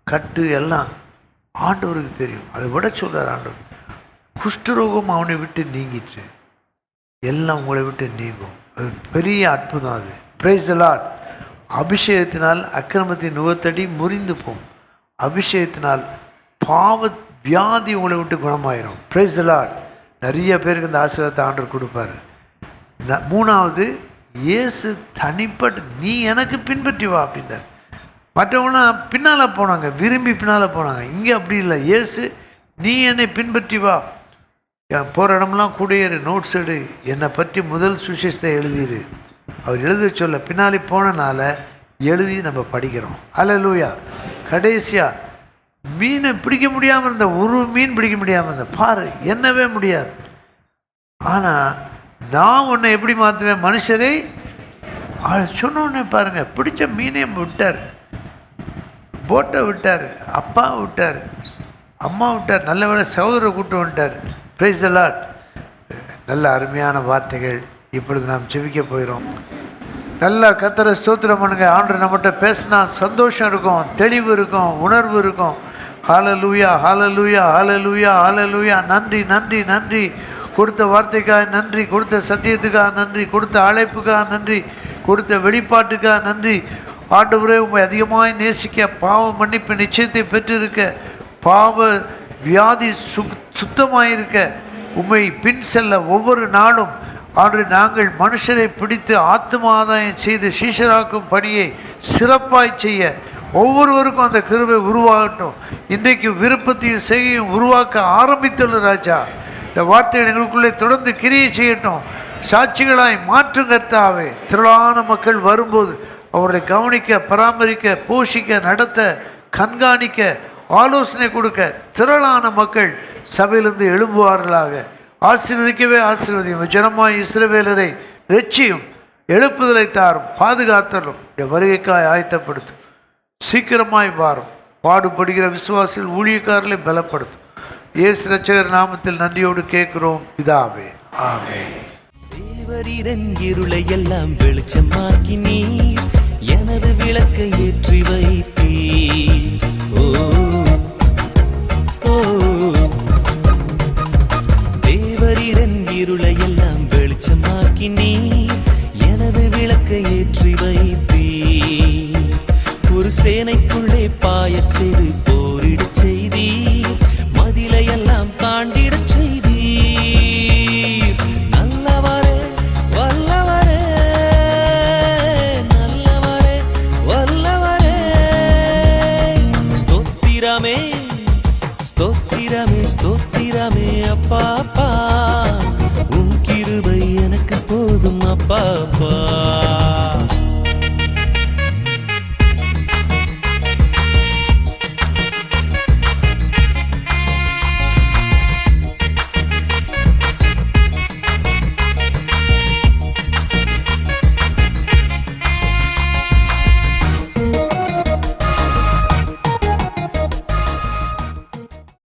கட்டு எல்லாம் ஆண்டவருக்கு தெரியும். அதை விட சொல்கிறார் ஆண்டவர். குஷ்டரோகம் அவனை விட்டு நீங்கிட்டு எல்லாம் உங்களை விட்டு நீங்கும். அது பெரிய அற்புதம். அது பிரைஸ் தி லார்ட். அபிஷேகத்தினால் அக்கிரமத்தின் நுகத்தடி முறிந்து போகும். அபிஷேகத்தினால் பாவ வியாதி உங்களை விட்டு குணமாயிரும். Price the Lord. நிறைய பேருக்கு இந்த ஆசீர்வாதத்தை ஆண்டவர் கொடுப்பார். 3வது இயேசு தனிப்பட்டு நீ எனக்கு பின்பற்றி வா அப்படின்றார். மற்றவங்களாம் பின்னால் போனாங்க, விரும்பி பின்னால் போனாங்க. இங்கே அப்படி இல்லை. இயேசு நீ என்னை பின்பற்றி வா, போகிற இடம்லாம் கூடையேறு, நோட்ஸ் எடு, என்னை பற்றி முதல் சுவிசேஷத்தை எழுதிடு. அவர் எழுத சொல்ல பின்னாடி போனனால எழுதி நம்ம படிக்கிறோம். அல்லேலூயா. கடைசியாக மீனை பிடிக்க முடியாமல் இருந்த, ஒரு மீன் பிடிக்க முடியாமல் இருந்த, பாரு என்னவே முடியாது. ஆனால் நான் உன்னை எப்படி மாற்றுவேன்? மனுஷரை சொன்னோன்னே பாருங்கள், பிடிச்ச மீனையும் விட்டார், போட்டை விட்டார், அப்பா விட்டார், அம்மா விட்டார், நல்ல வேளை சகோதரரை கூப்பிட்டு வந்துட்டார். Price the Lord. நல்ல அருமையான வார்த்தைகள். இப்பொழுது நாம் செபிக்க போயிடும். நல்லா கர்த்தரை ஸ்தோத்திரம் பண்ணுங்க. ஆண்டவர் நம்மகிட்ட பேசினா சந்தோஷம் இருக்கும், தெளிவு இருக்கும், உணர்வு இருக்கும். ஹல்லேலூயா, ஹல்லேலூயா, ஹல்லேலூயா, ஹல்லேலூயா. நன்றி, நன்றி, நன்றி. கொடுத்த வார்த்தைக்காக நன்றி, கொடுத்த சத்தியத்துக்காக நன்றி, கொடுத்த அழைப்புக்காக நன்றி, கொடுத்த வெளிப்பாட்டுக்காக நன்றி. ஆண்டவரே, உண்மை அதிகமாக நேசிக்க, பாவ மன்னிப்பு நிச்சயத்தை பெற்றிருக்க, பாவ வியாதி சுத்தமாயிருக்க உம்மை பின் செல்ல ஒவ்வொரு நாளும் ஆண்டு நாங்கள் மனுஷரை பிடித்து ஆத்தும ஆதாயம் செய்து சீஷராக்கும் பணியை சிறப்பாய் செய்ய ஒவ்வொருவருக்கும் அந்த கிருபை உருவாகட்டும். இன்றைக்கு விருப்பத்தையும் செய்கையும் உருவாக்க ஆரம்பித்துள்ள ராஜா. இந்த வார்த்தைகள் எங்களுக்குள்ளே தொடர்ந்து கிரியை செய்யட்டும். சாட்சிகளாய் மாற்றும் கர்த்தாவே. திரளான மக்கள் வரும்போது அவர்களை கவனிக்க, பராமரிக்க, போஷிக்க, நடத்த, கண்காணிக்க, ஆலோசனை கொடுக்க திரளான மக்கள் சபையிலிருந்து எழும்புவார்களாக. ஆசீர்வதிக்கவே ஆசீர்வதியும். ஜனமாய் இஸ்ரவேலரை ரட்சியும், எழுப்புதலை தாரும், பாதுகாத்தலும், வருகைக்காய் ஆயத்தப்படுத்தும். சீக்கிரமாய் வாரும். பாடுபடுகிற விசுவாசிகள் ஊழியக்காரர்களை பலப்படுத்தும். இயேசு இரட்சகர் நாமத்தில் நன்றியோடு கேட்கிறோம் பிதாவே, ஆமென். தேவரீரன் இருளை எல்லாம் வெளிச்சமாக்கி நீர் எனது விளக்கை ஏற்றி வைத்தீர். ஓ ஓ தேவரீரன் இருளை எல்லாம் வெளிச்சமாக்கி நீர் எனது விளக்கை ஏற்றி வைத்தீர். ஒரு சேனைக்குள்ளே பாயச் செய்து போரிடச் செய்தீர். மதிலை எல்லாம் தாண்டிடச் செய்தீர். நல்லவரே வல்லவரே, நல்லவரே வல்லவரே. ஸ்தோத்திரமே ஸ்தோத்திரமே ஸ்தோத்திரமே அப்பா அப்பா. உன் கிருபை எனக்கு போதும் அப்பா அப்பா.